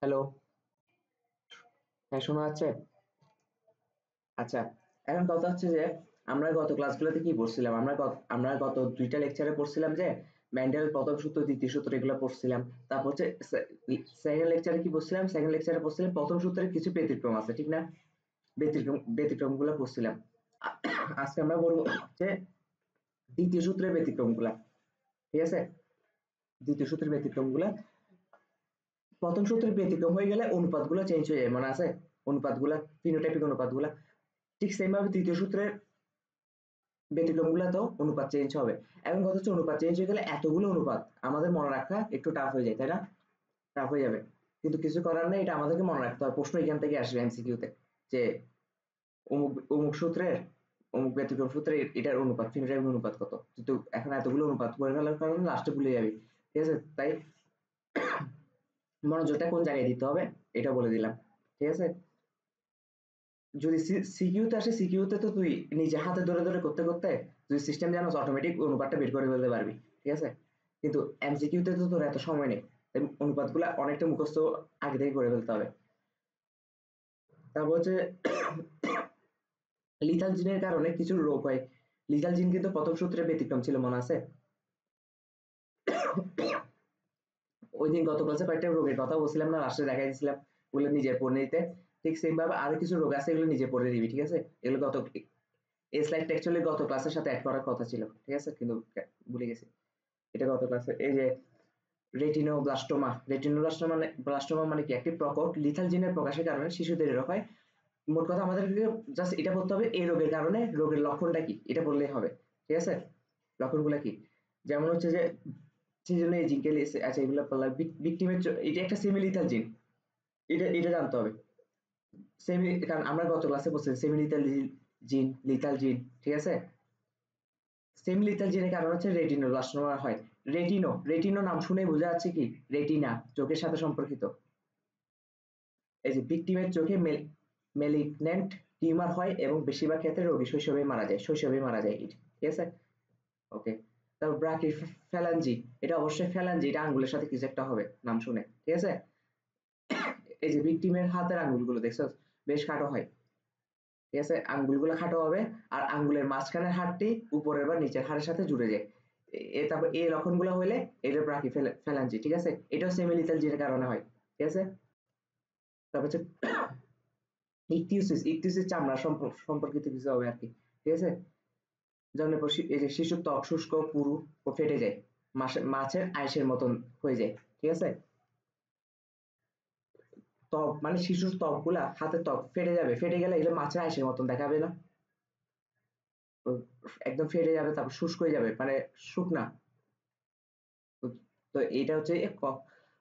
Hello, হ্যাঁ শোনা যাচ্ছে? আচ্ছা, এখন কথা হচ্ছে যে আমরা গত ক্লাসগুলোতে কি পড়ছিলাম? আমরা গত ২ টা লেকচারে পড়ছিলাম যে মেন্ডেলের প্রথম সূত্র, দ্বিতীয় সূত্র এগুলো পড়ছিলাম। তারপর হচ্ছে সেকেন্ড লেকচারে কি পড়ছিলাম? সেকেন্ড লেকচারে পড়ছিলাম প্রথম সূত্রের কিছু ব্যতিক্রম আছে, ঠিক না? ব্যতিক্রমগুলো পড়ছিলাম। আ আজকে আমরা পড়বো যে দ্বিতীয় সূত্রের ব্যতিক্রমগুলা। ঠিক আছে? দ্বিতীয় সূত্রের ব্যতিক্রমগুলা। প্রথম সূত্রের ব্যতিক্রম হয়ে গেলে অনুপাতগুলো চেঞ্জ হয়ে যায়, মনে আছে? অনুপাতগুলা, ফিনোটাইপিক অনুপাতগুলা। ঠিক সেম ভাবে তৃতীয় সূত্রের ব্যতিক্রমগুলোতেও অনুপাত চেঞ্জ হবে। এখন কথা হচ্ছে অনুপাত চেঞ্জ হয়ে গেলে এতগুলো অনুপাত আমাদের মনে রাখা একটু টাফ হয়ে যায়, তাই না? টাফ হয়ে যাবে, কিন্তু কিছু করার নেই, এটা আমাদেরকে মনে রাখতে হবে। প্রশ্ন এখান থেকে আসবে এমসিকিউতে যে অমুক অমুক সূত্রের অমুক ব্যতিক্রম সূত্রে এটার অনুপাত, ফিনোটাইপিক অনুপাত কত, কিন্তু এখন এতগুলো অনুপাত করে ফেলার কারণে লাস্টে ভুলে যাবি। ঠিক আছে? তাই মনোযোগটা কোন জায়গায় দিতে হবে এটা বলে দিলাম। ঠিক আছে? যদি সিকিউতে আসে, সিকিউতে তো তুই নিজে হাতে ধরে ধরে করতে করতে তুই সিস্টেম জানোস, অটোমেটিক অনুপাতটা বের করে ফেলতে পারবি। ঠিক আছে? কিন্তু এমসিকিউতে তো তোর এত সময় নেই, তাই অনুপাতগুলো অনেকটা মুখস্থ আগে থেকে করে ফেলতে হবে। তারপর হচ্ছে লিথাল জিনের কারণে কিছু রোগ হয়। লিথাল জিন কিন্তু প্রথম সূত্রে ব্যতিক্রম ছিল, মনে আছে? ওই দিন গত ক্লাসে কয়েকটা রোগের কথা বলছিলাম না, লাস্টে দেখাই দিয়েছিলাম, ওগুলো নিজে পড়ে নিতে। ঠিক সেম ভাবে আরো কিছু রোগ আছে, এগুলো নিজে পড়ে নিবি। ঠিক আছে? এগুলো এই স্লাইডটা অ্যাকচুয়ালি গত ক্লাসের সাথে অ্যাড করার কথা ছিল, ঠিক আছে, কিন্তু ভুলে গেছি। এটা গত ক্লাসে এই যে রেটিনোব্লাস্টোমা, ব্লাস্টোমা মানে কি? একটি প্রকট লিথাল জিনের প্রকাশের কারণে শিশুদের এরকম হয়। মোট কথা আমাদেরকে জাস্ট এটা বলতে হবে এই রোগের কারণে রোগের লক্ষণটা কি, এটা বললেই হবে। ঠিক আছে? লক্ষণগুলো কি? যেমন হচ্ছে যে সিজনে জিঙ্কেল, আচ্ছা এগুলো বললাম। ভিকটিমের এটা একটা সেমি লিথাল জিন, এটা এটা জানতে হবে। সেমি, কারণ আমরা গত ক্লাসে বলছি সেমি লিথাল জিন, লিথাল জিন। ঠিক আছে? সেমি লিথাল জিনের কারণ হচ্ছে রেটিনোব্লাস্টোমা হয়। রেটিনো নাম শুনে বোঝা যাচ্ছে কি? রেটিনা, চোখের সাথে সম্পর্কিত। এই যে ভিকটিমের চোখে মেলিগন্যান্ট টিউমার হয় এবং বেশিরভাগ ক্ষেত্রে রোগী শৈশবেই মারা যায়। ঠিক আছে? ওকে। তারপর ব্রাকি ফ্যালাঞ্জি, এটা অবশ্যই ফ্যালাঞ্জি, এটা আঙ্গুলের সাথে কিছু একটা হবে নাম শুনে। ঠিক আছে? এই যে ভিকটিমের হাতের আঙ্গুলগুলো দেখছো, বেশ খাটো হয়। ঠিক আছে? আঙ্গুলগুলো খাটো হবে, আর আঙ্গুলের মাঝখানের হাড়টি উপরের বা নিচের হাড়ের সাথে জুড়ে যায়। তারপর এই লক্ষণগুলো হলে এটা ব্রাকি ফ্যালাঞ্জি। ঠিক আছে? এটাও সেমিলিথাল জিনের কারণে হয়। ঠিক আছে? তারপর হচ্ছে ইকথিওসিস চামড়া সম্পর্কিত কিছু হবে আর কি। ঠিক আছে? জন্মের পর এই যে শিশুর ত্বক শুষ্ক, পুরু ও ফেটে যায়, মাছের আইসের মতন হয়ে যায়। ঠিক আছে? ত্বক মানে শিশুর ত্বক গুলা, হাতের ত্বক ফেটে যাবে, ফেটে গেলে এগুলো মাছের আইসের মতন দেখাবে না? তো একদম ফেটে যাবে, তারপর শুষ্ক হয়ে যাবে, মানে শুকনা। তো তো এটা হচ্ছে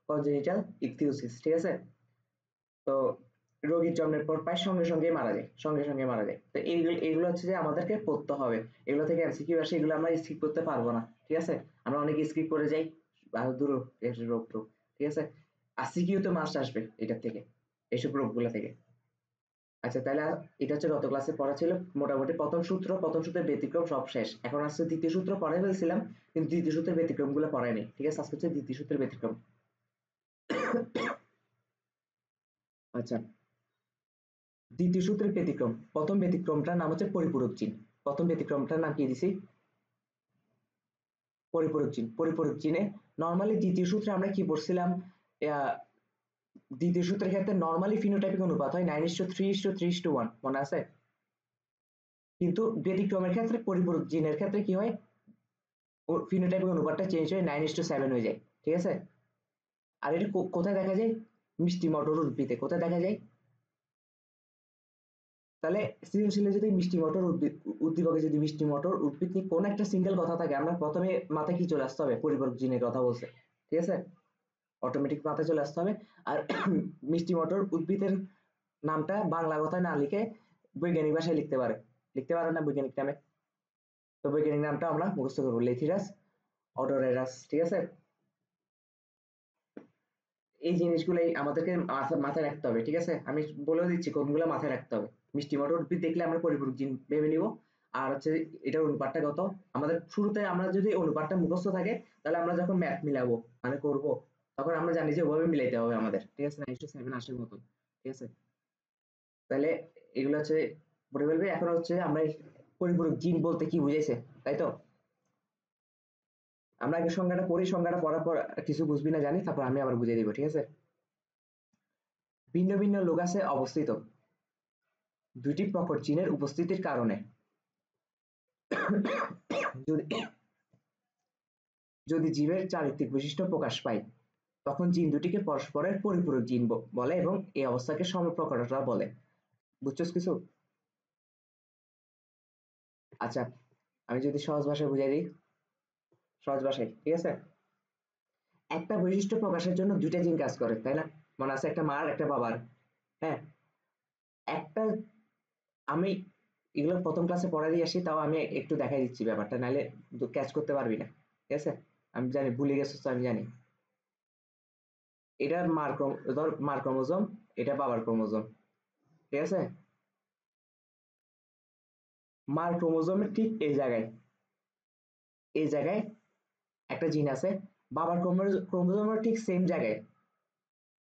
কনজেনিটাল ইকথিওসিস। ঠিক আছে? তো রোগীর জন্মের পর প্রায় সঙ্গে সঙ্গে মারা যায়। তো এইগুলো হচ্ছে যে আমাদেরকে পড়তে হবে। এগুলো থেকে এমসিকিউ আসে, এগুলো আমরা স্কিপ করতে পারবো না। ঠিক আছে? আমরা অনেকে স্কিপ করে যাই, দূর রোগ টোগ। ঠিক আছে? আর সিকিউ তো মাস্ট আসবে এটার থেকে, এইসব রোগগুলো থেকে। আচ্ছা তাহলে এটা হচ্ছে গত ক্লাসে পড়া ছিল মোটামুটি প্রথম সূত্রের ব্যতিক্রম সব শেষ। এখন আসছে দ্বিতীয় সূত্র, পড়াই ফেলছিলাম কিন্তু দ্বিতীয় সূত্রের ব্যতিক্রম গুলো পড়ায়নি। ঠিক আছে? আজকে হচ্ছে দ্বিতীয় সূত্রের ব্যতিক্রম। আচ্ছা, দ্বিতীয় সূত্রের ব্যতিক্রম, প্রথম ব্যতিক্রমটার নাম হচ্ছে পরিপূরক চিন। প্রথম ব্যতিক্রমটার নাম কি দিছি? পরিপূরক চিনে নর্মালি দ্বিতীয় সূত্রে আমরা কি পড়ছিলাম? আহ, দ্বিতীয় সূত্রের ক্ষেত্রে নর্মালি ফিনোটাইপিক অনুপাত হয় 9:3:3:1, মনে আছে? কিন্তু ব্যতিক্রমের ক্ষেত্রে, পরিপূরক জিনের ক্ষেত্রে কি হয়? ফিনোটাইপিক অনুপাতটা চেঞ্জ হয়ে 9:7 হয়ে যায়। ঠিক আছে? আর এটা কোথায় দেখা যায়? মিষ্টি মটর উদ্ভিদে। কোথায় দেখা যায়? তাহলে সৃজনশীলে যদি মিষ্টি মটর উদ্দীপকে যদি মিষ্টি মটর উদ্ভিদ নিয়ে কোন একটা সিঙ্গেল কথা থাকে, আমরা প্রথমে মাথায় কি চলে আসতে হবে? পরিপূরক জিনের কথা বলছে। ঠিক আছে? অটোমেটিক মাথায় চলে আসতে হবে। আর মিষ্টি মটর উদ্ভিদের নামটা বাংলা কথায় না লিখে বৈজ্ঞানিক ভাষায় লিখতে পারে না বৈজ্ঞানিক নামে। তো বৈজ্ঞানিক নামটা আমরা মুখস্থ করবো, লেথিরাস অডোরেরাস। ঠিক আছে? এই জিনিসগুলাই আমাদেরকে মাথায় রাখতে হবে। ঠিক আছে? আমি বলেও দিচ্ছি কোনগুলো মাথায় রাখতে হবে। মিষ্টি মটর উদ্ভিদ দেখলে আমরা পরিপূরক জিন ভেবে নিব। আর হচ্ছে এটার অনুপাতটা কত, আমাদের শুরুতে আমরা যদি অনুপাতটা মুখস্থ থাকে, তাহলে আমরা যখন ম্যাথ মিলাবো মানে করব, তখন আমরা জানি যে ওভাবে মিলাইতে হবে আমাদের, ঠিক আছে, 9:7 আসে মতো, ঠিক আছে। তাহলে এগুলো হচ্ছে পড়ে ফেলবে। এখন হচ্ছে আমরা পরিপূরক জিন বলতে কি বুঝাইছে, তাই তো। আমরা আগে সংজ্ঞাটা পড়ি, সংজ্ঞাটা পড়ার পর কিছু বুঝবি না জানি, তারপর আমি আবার বুঝিয়ে দিব, ঠিক আছে। ভিন্ন ভিন্ন লোকাসে অবস্থিত দুইটি প্রকট জিনের উপস্থিতির কারণে যদি যদি জীবের চারিত্রিক বৈশিষ্ট্য প্রকাশ পায়, তখন জিন দুটিকে পরস্পরের পরিপূরক জিন বলে এবং এই অবস্থাকে সমপ্রকটতা বলে। বুঝছস কিছু? আচ্ছা, আমি যদি সহজ ভাষায় বুঝাই দিই, সহজ ভাষায়, ঠিক আছে। একটা বৈশিষ্ট্য প্রকাশের জন্য দুইটা জিন কাজ করে, তাই না? মনে আছে, একটা মার একটা বাবার। হ্যাঁ, একটা, আমি এগুলো প্রথম ক্লাসে পড়া দিয়ে আসি, তাও আমি একটু দেখাই দিচ্ছি ব্যাপারটা, নাহলে ক্যাচ করতে পারবি না, ঠিক আছে। আমি জানি ভুলে গেছিস তো, আমি জানি। এটা ধর মার ক্রোমোজোম, এটা বাবার ক্রোমোজোম, ঠিক আছে। মার ক্রোমোজোমের ঠিক এই জায়গায় একটা জিন আছে, বাবার ক্রোমোজোমের ঠিক সেম জায়গায়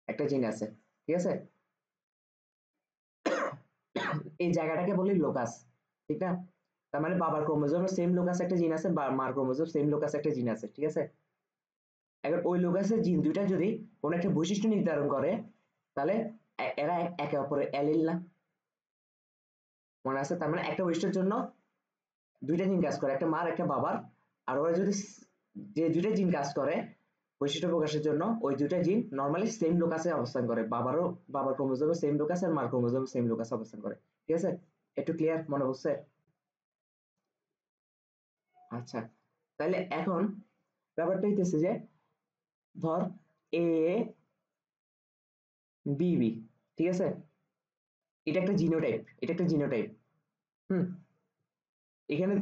একটা জিন আছে, ঠিক আছে। এই জায়গাটাকে বলি লোকাস, ঠিক না? তার মানে বাবার ক্রোমোজোমের সেম লোকাস একটা জিন আছে, বা মার ক্রোমোজোম সেম লোকাস একটা জিন আছে, ঠিক আছে। এখন ওই লোকাসের জিন দুইটা যদি কোনো একটা বৈশিষ্ট্য নির্ধারণ করে, তাহলে এরা একে অপরের অ্যালিল না, মনে আছে। তার মানে একটা বৈশিষ্ট্যের জন্য দুইটা জিন কাজ করে, একটা মার একটা বাবার। আর ওরা যদি যে দুইটা জিন কাজ করে বৈশিষ্ট্য প্রকাশের জন্য, ওই দুইটা জিন নর্মালি সেম লোকাসে অবস্থান করে, বাবার ক্রোমোজোমে সেম লোকাস আর মার ক্রোমোজোমে সেম লোকাসে অবস্থান করে, ঠিক আছে। একটু ক্লিয়ার মনে পড়ছে? আচ্ছা, তাহলে এখন ব্যাপারটা হইতেছে যে, ধর এ বি বি, ঠিক আছে। এটা একটা জিনোটাইপ। হুম। এখানে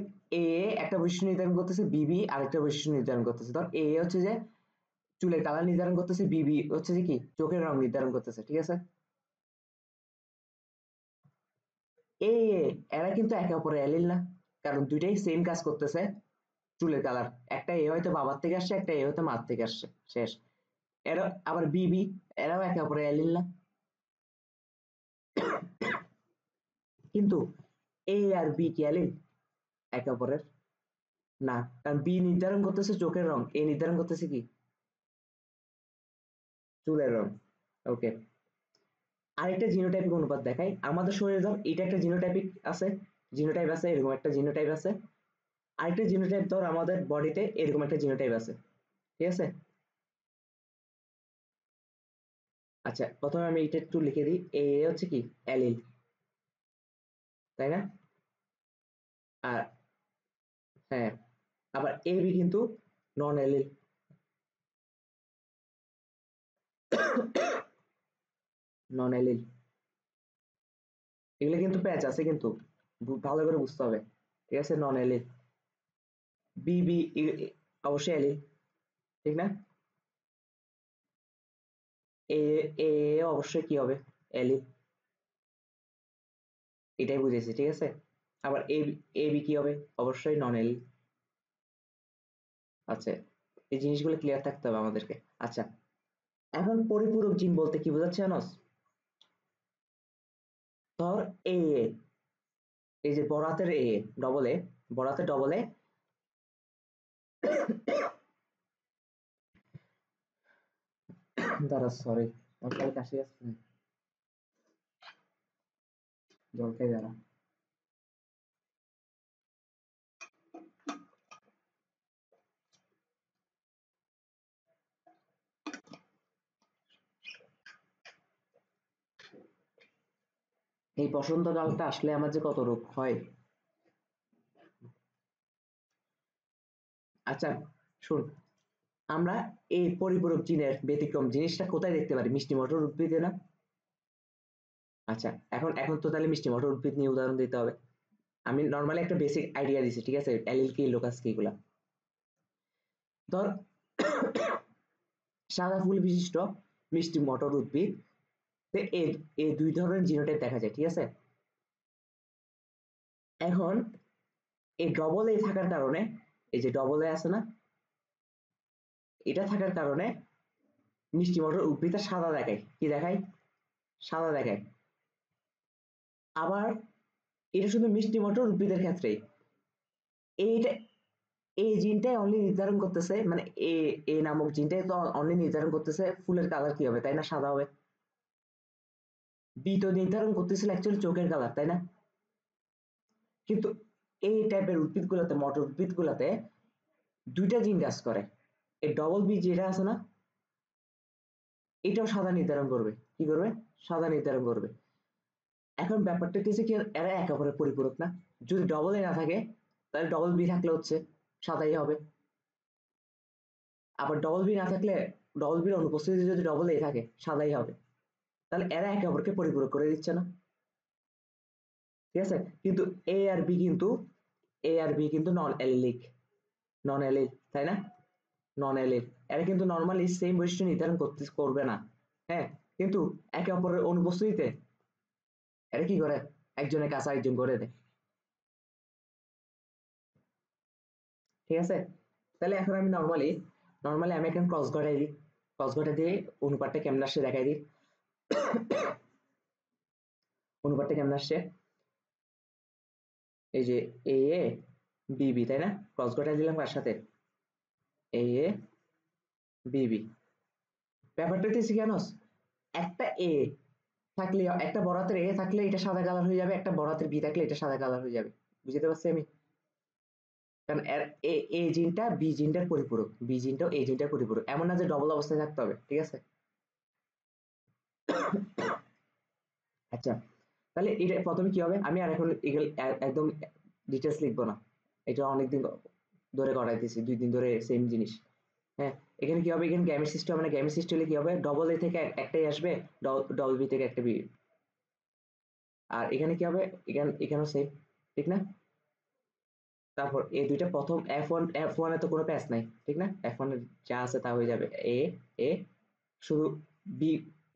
এ একটা বৈশিষ্ট্য নির্ধারণ করতেছে, বিবি আরেকটা বৈশিষ্ট্য নির্ধারণ করতেছে। ধর এ হচ্ছে যে চুলের কালার নির্ধারণ করতেছে, বিবি হচ্ছে যে কি চোখের রং নির্ধারণ করতেছে, ঠিক আছে। এ এরা কিন্তু একে অপরের অ্যালিল না, কারণ দুইটাই সেম কাজ করতেছে। চুলের কালার, একটা এ হয়তো বাবার থেকে আসছে, একটা এ হয়তো মার থেকে আসছে, শেষ। এরা আবার বিবি, এরাও একে অপরের অ্যালিল না। কিন্তু এ আর বি কি অ্যালিল একে অপরের? না, কারণ বি নির্ধারণ করতেছে চোখের রং, এ নির্ধারণ করতেছে কি চুলের রং। ওকে, আরেকটা জিনোটাইপিক অনুপাত দেখাই। আমাদের শরীরে ধর এটা একটা জিনোটাইপ আছে, এরকম একটা জিনোটাইপ আছে। আরেকটা জিনোটাইপ ধর আমাদের বডিতে এরকম একটা জিনোটাইপ আছে, ঠিক আছে। আচ্ছা, প্রথমে আমি এটা একটু লিখে দিই, এ হচ্ছে কি অ্যালিল, তাই না? আর হ্যাঁ, আবার এ বি কিন্তু নন অ্যালিল। নন অ্যালিল, এগুলো কিন্তু প্যাচ আছে, কিন্তু ভালো করে বুঝতে হবে, ঠিক আছে। নন অ্যালিল। বি বি অবশ্যই অ্যালিল, ঠিক না? এ এ অবশ্যই কি হবে অ্যালিল, এটাই বুঝেছি, ঠিক আছে। আবার এ এ বি কি হবে, অবশ্যই নন এল। আচ্ছা, এই জিনিসগুলো ক্লিয়ার থাকতে হবে আমাদেরকে। আচ্ছা, এখন পরিপূরক জিন বলতে কি বোঝাচ্ছে জানোস? ধর এ, এই যে বড়াতের এ, ডবল এ, বড়াতে ডবল এ, দাঁড়া সরি, আমার কাশি আসছে, জল খেয়ে দাঁড়া। এই বসন্তকালটা আসলে আমার যে কত রোগ হয়। আচ্ছা শুন, আমরা এই পরিপূরক জিনের ব্যতিক্রম জিনিসটা কোথায় দেখতে পারি? মিষ্টি মটর উদ্ভিদে না? আচ্ছা, এখন এখন তো তাহলে মিষ্টি মটর উদ্ভিদ নিয়ে উদাহরণ দিতে হবে। আমি নর্মালি একটা বেসিক আইডিয়া দিছি, ঠিক আছে, অ্যালিল কি লোকাস কি এগুলা। ধর সাদা ফুল বিশিষ্ট মিষ্টি মটর উদ্ভিদ এই দুই ধরনের জিনোটাইপ দেখা যায়, ঠিক আছে। এখন এই ডবল এ থাকার কারণে, এই যে ডবল এ আছে না, এটা থাকার কারণে মিষ্টি মটর উদ্ভিদে সাদা দেখায়, কি দেখায়? সাদা দেখায়। আবার এটা শুধু মিষ্টি মটর উদ্ভিদের ক্ষেত্রে, এইটা এই জিনটাই অনলি নির্ধারণ করতেছে, মানে এ এ নামক জিনটাই তো অনলি নির্ধারণ করতেছে ফুলের কালার কি হবে, তাই না? সাদা হবে। বি তো নির্ধারণ করতেছিল অ্যাকচুয়ালি চোখের কালার, তাই না? কিন্তু এই টাইপের উদ্ভিদগুলোতে, মটর উদ্ভিদগুলোতে দুইটা জিন কাজ করে। এই ডবল বি যেটা আছে না, এটাও সাদা নির্ধারণ করবে। কি করবে? সাদা নির্ধারণ করবে। এখন ব্যাপারটা হচ্ছে কি, এরা একে অপরের পরিপূরক না। যদি ডবল এ না থাকে তাহলে ডবল বি থাকলে হচ্ছে সাদাই হবে। আবার ডবল বি না থাকলে, ডবল বির অনুপস্থিতি যদি ডবল এ থাকে সাদাই হবে। তাহলে এরা একে অপরকে পরিপূরক করে দিচ্ছে না, ঠিক আছে? কিন্তু এ আর বি কিন্তু, এ আর বি কিন্তু নন অ্যালিলিক, নন অ্যালিল, তাই না? নন অ্যালিল। এরা কিন্তু নর্মালি সেম বৈশিষ্ট্য নির্ধারণ করবে না, হ্যাঁ, কিন্তু একে অপরের অনুপস্থিতিতে এরা কি করে, একজনের কাছে আরেকজন করে দেয়, ঠিক আছে? তাহলে এখন আমি নর্মালি নর্মালি আমি এখন ক্রস ঘটাই দিই, ক্রস ঘটা দিয়ে অনুপাতটা কেমন আসছে দেখাই দিই। অনুপাতটা কেমন আসছে, এই যে এ এ বি বি, তাই না? ক্রস ঘটাই দিলাম কার সাথে? এ এ বি বি। ব্যাপারটা হচ্ছে কেন, একটা এ থাকলে, একটা বড়াতের এ থাকলে এটা সাদা কালার হয়ে যাবে, একটা বড়াতের বি থাকলে এটা সাদা কালার হয়ে যাবে। বুঝতে পারছি আমি? কারণ এ এ জিনটা বি জিনটার পরিপূরক, বি জিনটাও এ জিনটার পরিপূরক, এমন না যে ডবল অবস্থায় থাকতে হবে, ঠিক আছে? আচ্ছা, তাহলে এটা প্রথমে কি হবে, আমি আর এখন একদম ডিটেলস লিখবো না, এটা অনেকদিন ধরে করাইতেছি, 2 দিন ধরে সেম জিনিস। হ্যাঁ, এখানে কি হবে, এখানে গ্যামেট সিস্টেম, মানে গ্যামেট সিস্টেম হলে কি হবে, ডবল এ থেকে একটাই আসবে, ডবল বি থেকে একটা বি। আর এখানে কি হবে, এখানেও সেম, ঠিক না? তারপর এই দুইটা প্রথম এফ ওয়ান এ তো কোনো প্যাচ নাই, ঠিক না? এফ ওয়ান এ যা আছে তা হয়ে যাবে এ এ, শুধু বি,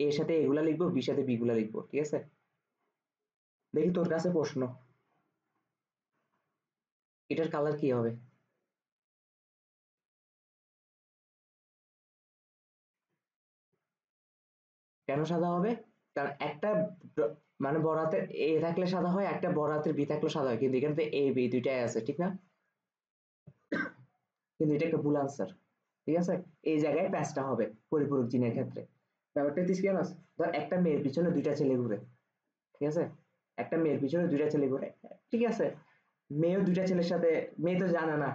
এর সাথে এগুলা লিখবো, বির সাথে বি গুলা লিখবো, ঠিক আছে? দেখি তোর কাছে প্রশ্ন, এটার কালার কি হবে? কেন সাদা হবে? কারণ একটা মানে বড় হাতের এ থাকলে সাদা হয়, একটা বড় হাতের বি থাকলে সাদা হয়, কিন্তু এখানে তো এ বি দুইটাই আছে, ঠিক না? কিন্তু এটা একটা ভুল আনসার, ঠিক আছে? এই জায়গায় প্যাচটা হবে পরিপূরক জিনের ক্ষেত্রে। ব্যাপারটা হচ্ছে কি জানোস, ধর একটা মেয়ের পিছনে দুইটা ছেলে ঘুরে, ঠিক আছে? একটা মেয়ের পিছনে দুইটা ছেলে ঘুরে, ঠিক আছে? মেয়েও দুইটা ছেলের সাথে, মেয়ে তো জানে না,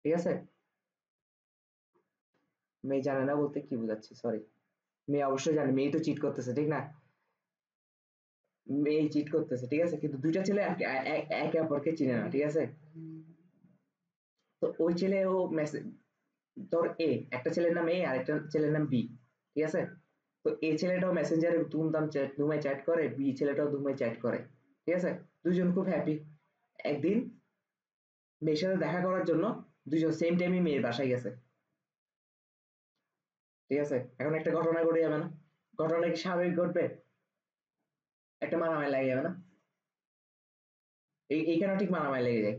ঠিক আছে? মেয়ে জানে না বলতে কি বোঝাচ্ছি, সরি, মেয়ে অবশ্যই জানে, মেয়ে তো চিট করতেছে, ঠিক না? মেয়ে চিট করতেছে, ঠিক আছে, কিন্তু দুইটা ছেলে একে অপরকে চিনে না, ঠিক আছে? তো ওই ছেলে ও মেসেজ, তোর এ, একটা ছেলের নাম এ আর একটা ছেলের নাম বি, ঠিক আছে? তো এ ছেলেটাও মেসেঞ্জারে দুমদাম চ্যাট, ধুমায় চ্যাট করে, বি ছেলেটাও ধুমায় চ্যাট করে, ঠিক আছে? দুজন খুব হ্যাপি। একদিন মেয়ের সাথে দেখা করার জন্য দুজন সেম টাইমে মেয়ের বাসায় গেছে, ঠিক আছে? এখন একটা ঘটনা ঘটে যাবে না? ঘটনা কি স্বাভাবিক ঘটবে? একটা মারামারি লাগে যাবে না? এইখানেও ঠিক মারামারি লেগে যায়।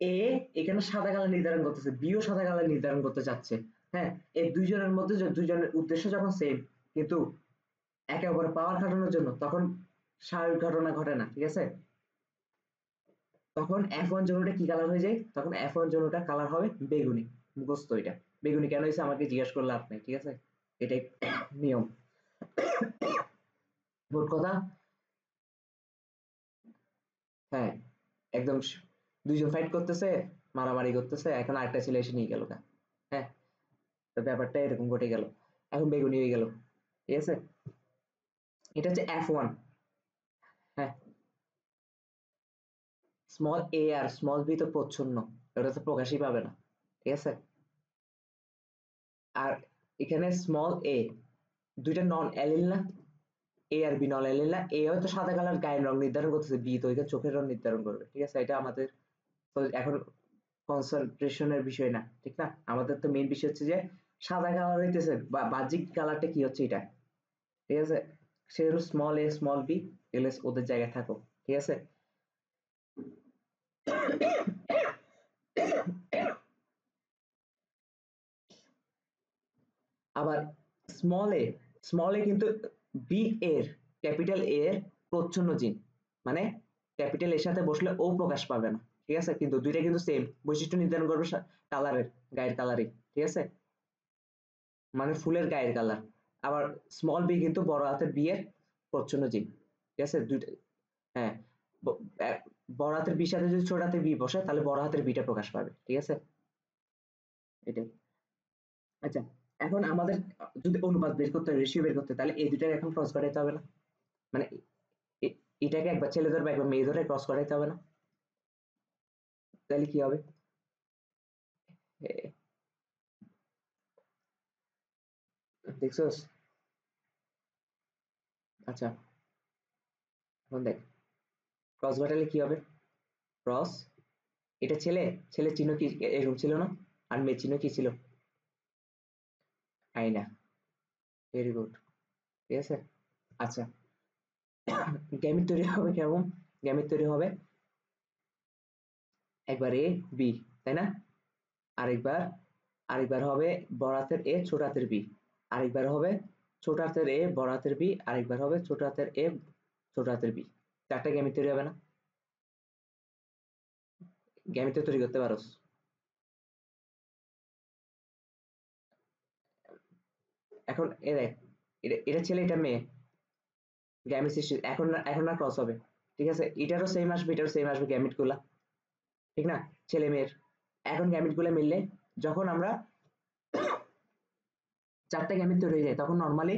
এ এখানে সাদা কালার নির্ধারণ করতেছে, বিও সাদা কালার নির্ধারণ করতে চাচ্ছে, হ্যাঁ? এই দুইজনের মধ্যে দুইজনের উদ্দেশ্য যখন সেম, কিন্তু একে অপরের পাওয়ার খাটানোর জন্য, তখন স্বাভাবিক ঘটনা ঘটে না, ঠিক আছে? তখন F1 জনুটা কি কালার হয়ে যায়, তখন F1 জনুটা কালার হবে বেগুনি। মুখস্থ এটা, বেগুনি কেন হয়েছে আমাকে জিজ্ঞাসা করলে লাভ নেই, ঠিক আছে? এটাই নিয়ম। মোট কথা, হ্যাঁ, একদম দুইজন ফাইট করতেছে, মারামারি করতেছে, এখন আরেকটা ছেলে এসে নিয়ে গেল গা, হ্যাঁ? তো ব্যাপারটা এরকম ঘটে গেল, এখন বেগুনি হয়ে গেল, ঠিক আছে? এটা হচ্ছে F1। হ্যাঁ, স্মল এ আর স্মল বি তো প্রচ্ছন্ন, ওটা তো প্রকাশই পাবে না, ঠিক আছে? আর এখানে স্মল এ দুইটা নন অ্যালিল না, এ আর বি নন অ্যালিল না, এ হয়তো সাদা কালার গায়ের রং নির্ধারণ করতেছে, বি তো ওইখানে চোখের রং নির্ধারণ করবে, ঠিক আছে? এটা আমাদের তো এখন কনসেন্ট্রেশনের বিষয় না, ঠিক না? আমাদের তো মেইন বিষয় হচ্ছে যে সাদা কালার হইতেছে বা বাহ্যিক কালারটা কি হচ্ছে এটা, ঠিক আছে? সেগুলো স্মল এ স্মল বি, এগুলো ওদের জায়গায় থাকো, ঠিক আছে? আবার স্মল এ, স্মল এ কিন্তু বি এর, ক্যাপিটাল এ এর প্রচ্ছন্ন জিন, মানে ক্যাপিটাল এর সাথে বসলে ও প্রকাশ পাবে না, ঠিক আছে, কিন্তু দুইটা কিন্তু সেম বৈশিষ্ট্য নির্ধারণ করবে কালারের, গায়ের কালারই, ঠিক আছে, মানে ফুলের গায়ের কালার। আবার স্মল বি কিন্তু বড় হাতের বি এর প্রচ্ছন্ন জিন, ঠিক আছে, দুইটা, হ্যাঁ, বড় হাতের বির সাথে যদি ছোট হাতের বি বসে তাহলে বড় হাতের বিটা প্রকাশ পাবে, ঠিক আছে, এটাই। আচ্ছা, এখন আমাদের যদি অনুপাত বের করতে হয়, রেশিও বের করতে হয়, তাহলে এই দুইটার এখন ক্রস করাইতে হবে না, মানে এটাকে একবার ছেলে ধরে একবার মেয়ে ধরে ক্রস করাইতে হবে না, তাহলে কি হবে? দেখছোস? আচ্ছা, এখন দেখ ক্রস ঘটালে কি হবে? ক্রস, এটা ছেলে, ছেলে চিহ্ন কি এরকম ছিল না, আর মেয়ে চিহ্ন কি ছিল? আইনা, ভেরি গুড, ঠিক আছে। আচ্ছা, গ্যামিট তৈরি হবে কেমন? গ্যামিট তৈরি হবে একবার এ বি, তাই না, আরেকবার, আরেকবার হবে বড় হাতের এ ছোট হাতের বি, আরেকবার হবে ছোট হাতের এ বড় হাতের বি, আরেকবার হবে ছোট হাতের এ ছোট হাতের বি, চারটা গ্যামিট তৈরি হবে না? গ্যামিট তো তৈরি করতে পারোস। এখন এ দেখ, এটা ছেলে এটা মেয়ে, গ্যামিট সৃষ্টি এখন না, এখন না ক্রস হবে, ঠিক আছে, এটারও সেম আসবে এটারও সেম আসবে গ্যামিট গুলা, ঠিক না, ছেলে মেয়ের। এখন গ্যামিট গুলা মিললে যখন আমরা চারটা গ্যামিট তৈরি হয়ে যায় তখন নর্মালি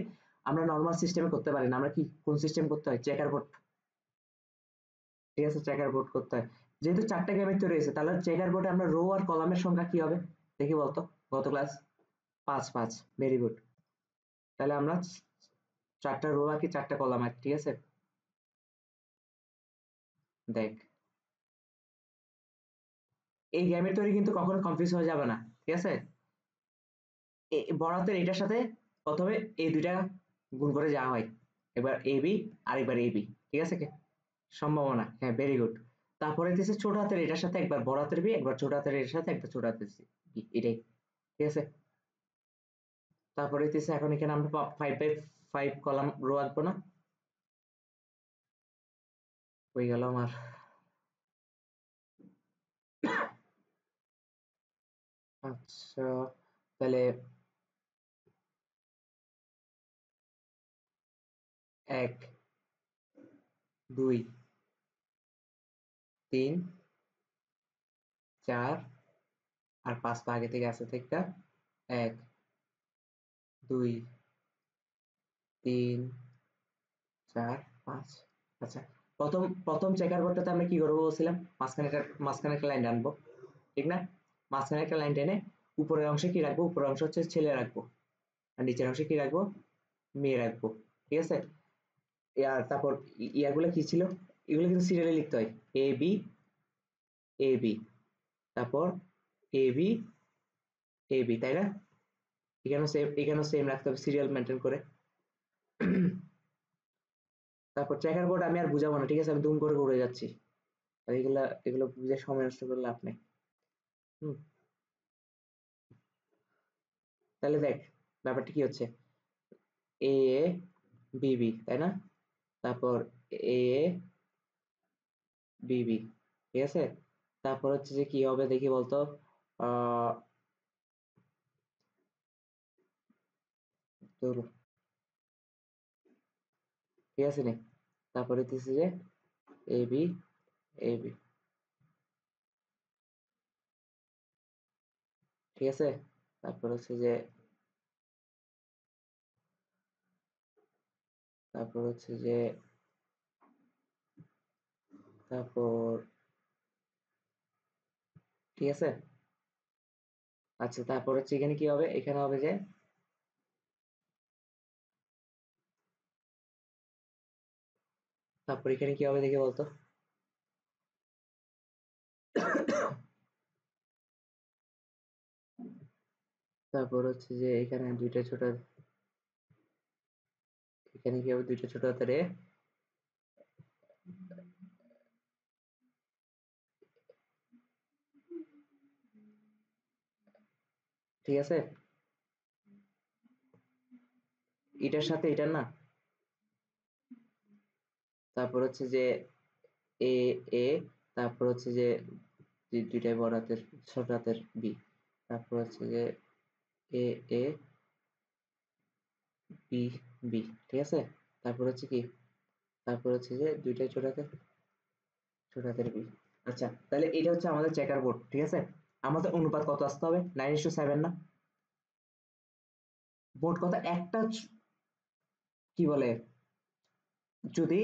আমরা নর্মাল সিস্টেমে করতে পারি না, আমরা কি কোন সিস্টেম করতে হয়? চেকার বোর্ড, ঠিক আছে, চেকার বোর্ড করতে হয়। যেহেতু চারটা গ্যামিট তৈরি হয়েছে তাহলে চেকার বোর্ডে আমরা রো আর কলামের সংখ্যা কি হবে দেখি বলতো, গত ক্লাস? পাঁচ, পাঁচ, ভেরি গুড। তাহলে আমরা চারটা রো আঁকি চারটা কলাম আঁকি, ঠিক আছে, দেখ এই গ্যামেট তৈরি কিন্তু কখনো কনফিউজ হয়ে যাবে না, ঠিক আছে, বড় হাতের এটার সাথে প্রথমে এই দুইটা গুণ করে যাওয়া হয়, এবার এ বি আর একবার এ বি, ঠিক আছে, সম্ভাবনা, হ্যাঁ, ভেরি গুড। তারপরে দিচ্ছে ছোট হাতের এটার সাথে একবার বড় হাতের বি, একবার ছোট হাতের এর সাথে একবার ছোট হাতের বি, এটাই, ঠিক আছে। তারপরে দিচ্ছে এখন এখানে আমরা 5 বাই 5 কলাম রো আঁকবো না, হয়ে গেল আমার। আচ্ছা, তাহলে 1 2 3 4 আর 5 পা আগে থেকে আছে থেকে 1 2 3 4 5। আচ্ছা, প্রথম প্রথম চেকার বোর্ডটাতে আমরা কি করবো বলছিলাম? মাঝখানে একটা লাইন টানবো, ঠিক না, মাঝখানে একটা লাইন টেনে উপরের অংশে কি রাখবো? উপরের অংশ হচ্ছে ছেলে রাখবো, আর নিচের অংশে কি রাখবো? মেয়ে রাখবো, ঠিক আছে। আর তারপর ইয়াগুলো কি ছিল? এগুলো কিন্তু সিরিয়ালে লিখতে হয়, এ বি, এ বি, তারপর এ বি, এ বি, তাই না? এখানেও সেম রাখতে হবে সিরিয়াল মেনটেন করে। তারপর চেকার বোর্ড আমি আর বুঝাবো না, ঠিক আছে, আমি দুম করে ঘুরে যাচ্ছি, আর এগুলা এগুলো বুঝে সময় নষ্ট করে লাভ নেই। হুম, তাহলে দেখ ব্যাপারটা কি হচ্ছে, এ বি বি, তাই না, তারপর এ বি বি, ঠিক আছে, তারপর হচ্ছে যে কি হবে দেখি বলতো, আহ তোর, ঠিক আছে নে, তারপর হচ্ছে যে এ বি, এ বি, ঠিক আছে, তারপর হচ্ছে যে, তারপর হচ্ছে যে, তারপর, ঠিক আছে। আচ্ছা, তারপর হচ্ছে এখানে কি হবে? এখানে হবে যে, তারপর এখানে কি হবে দেখে বলতো? তারপর হচ্ছে যে এখানে দুইটা ছোট, এখানে কি হবে? দুইটা ছোট হাতের এ, ঠিক আছে, এটার সাথে এটা না, তারপর হচ্ছে যে এ এ, তারপর হচ্ছে যে দুইটাই বড় হাতের ছোট হাতের বি, তারপর হচ্ছে যে এ এ বি বি, ঠিক আছে। তারপর হচ্ছে কি, তারপর হচ্ছে যে দুইটাই ছোট হাতের বি। আচ্ছা, তাহলে এটা হচ্ছে আমাদের চেকার বোর্ড, ঠিক আছে। আমাদের অনুপাত কত আসতে হবে? 9:7 না? মোট কথা একটা কি বলে, যদি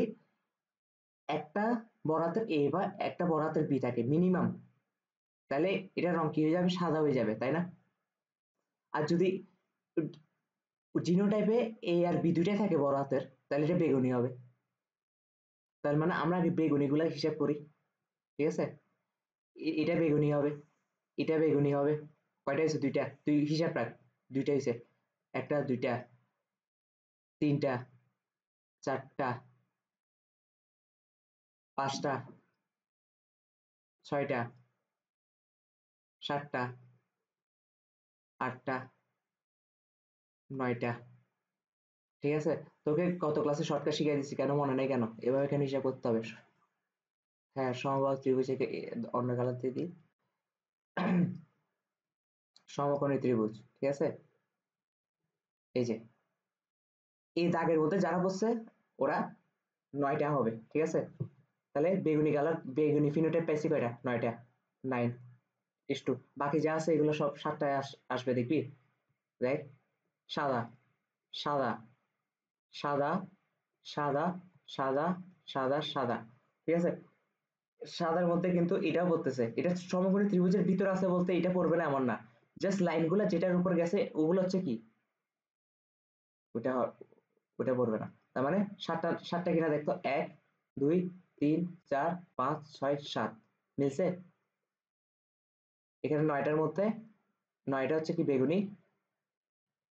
একটা বড় হাতের এ বা একটা বড় হাতের বি থাকে মিনিমাম, তাহলে এটা রং কি হয়ে যাবে? সাদা হয়ে যাবে, তাই না? আর যদি জিনোটাইপে এ আর বি দুইটাই থাকে বড় হাতের, তাহলে এটা বেগুনি হবে। তার মানে আমরা আগে বেগুনি গুলা হিসাব করি, ঠিক আছে। এটা বেগুনি হবে, এটা বেগুনি হবে। কয়টা হয়েছে? দুইটা। তুই হিসাব রাখ, দুইটা হয়েছে। একটা, দুইটা, তিনটা, চারটা, পাঁচটা, ছয়টা, সাতটা, আটটা, নয়টা, ঠিক আছে। তোকে কত ক্লাসে শর্টকাট শিখিয়ে দিচ্ছি, কেন মনে নেই কেন? এভাবে কেন হিসাব করতে হবে? হ্যাঁ, সমবাহু ত্রিভুজ অন্য কালার দিয়ে দিই। সমকোণী ত্রিভুজ, ঠিক আছে। এই যে এই দাগের মধ্যে যারা বসছে ওরা 9টা হবে, ঠিক আছে। তাহলে বেগুনি কালার, বেগুনি ফিনোটাইপ পাইছি কয়টা? 9টা, 9 বাকি যা আছে এগুলো সব 7টায় আসবে, দেখবি। দেখ, সাদা, সাদা, সাদা, সাদা, সাদা, সাদা, সাদা, ঠিক আছে। সাদার মধ্যে কিন্তু এটাও পড়তেছে, এটা সমকোণী ত্রিভুজের ভিতরে আছে বলতে এটা পড়বে না এমন না, জাস্ট লাইনগুলো যেটার উপর গেছে ওগুলো হচ্ছে কি, ওটা ওটা পড়বে না। তার মানে সাতটা, সাতটা কিনা দেখতো, 1 2 3 4 5 6 7 মিলছে। এখানে 9টার মধ্যে 9টা হচ্ছে কি বেগুনি,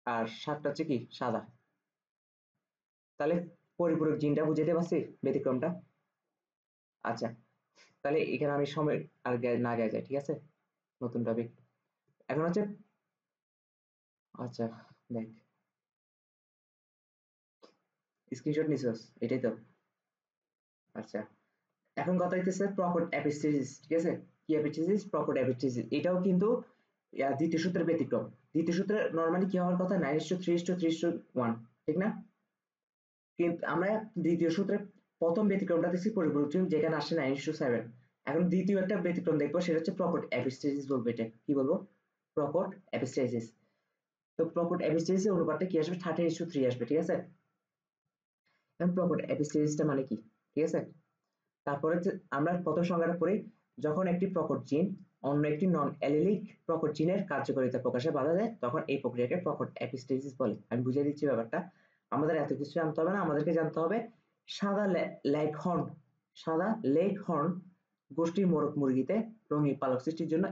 আর 7টা হচ্ছে কি সাদা। তাহলে পরিপূরক জিনটা বুঝাইতে পারছি, ব্যতিক্রমটা। আচ্ছা, তাহলে এখানে আমি সময় আর না গায়ে যাই, ঠিক আছে। নতুন টপিক এখন হচ্ছে, আচ্ছা দেখ, স্ক্রিনশট নিছস, এটাই তো। আচ্ছা, এখন কথা হইতেছে প্রকট অ্যাপিস্টেসিস, ঠিক আছে। কি অ্যাপিস্টেসিস? প্রকট অ্যাপিস্টেসিস। এটাও কিন্তু দ্বিতীয় সূত্রের ব্যতিক্রম। দ্বিতীয় সূত্রে নরমালি কি হওয়ার কথা? 9:3:3:1, ঠিক না? কিন্তু আমরা দ্বিতীয় সূত্রে প্রথম ব্যতিক্রমটা দেখছি পরিপূরক চিহ্ন, যেখানে আসে 9:7। এখন দ্বিতীয় একটা ব্যতিক্রম দেখবো, সেটা হচ্ছে প্রকট অ্যাপিস্টেসিস বলবো। এটা কি বলবো? প্রকট অ্যাপিস্টেসিস। তো প্রকট অ্যাপিস্টেসিস অনুপাতটা কি আসবে? 30:3 আসবে, ঠিক আছে। এখন প্রকট অ্যাপিস্টেসিসটা মানে কি, ঠিক আছে। তারপরে আমরা প্রথম সংজ্ঞাটা পড়ি, যখন একটি প্রকট জিন অন্য একটি নন অ্যালিলিক প্রকট জিনের কার্যকারিতা প্রকাশে বাধা দেয়, তখন এই প্রক্রিয়াকে প্রকট অ্যাপিস্টেসিস বলে। আমি বুঝিয়ে দিচ্ছি ব্যাপারটা। আমাদের এত কিছু জানতে হবে না, আমাদেরকে জানতে হবে সাদা লেগহর্ন, সাদা লেগহর্ন গোষ্ঠীর মোরগ মুরগিতে রঙিন পালক সৃষ্টির জন্য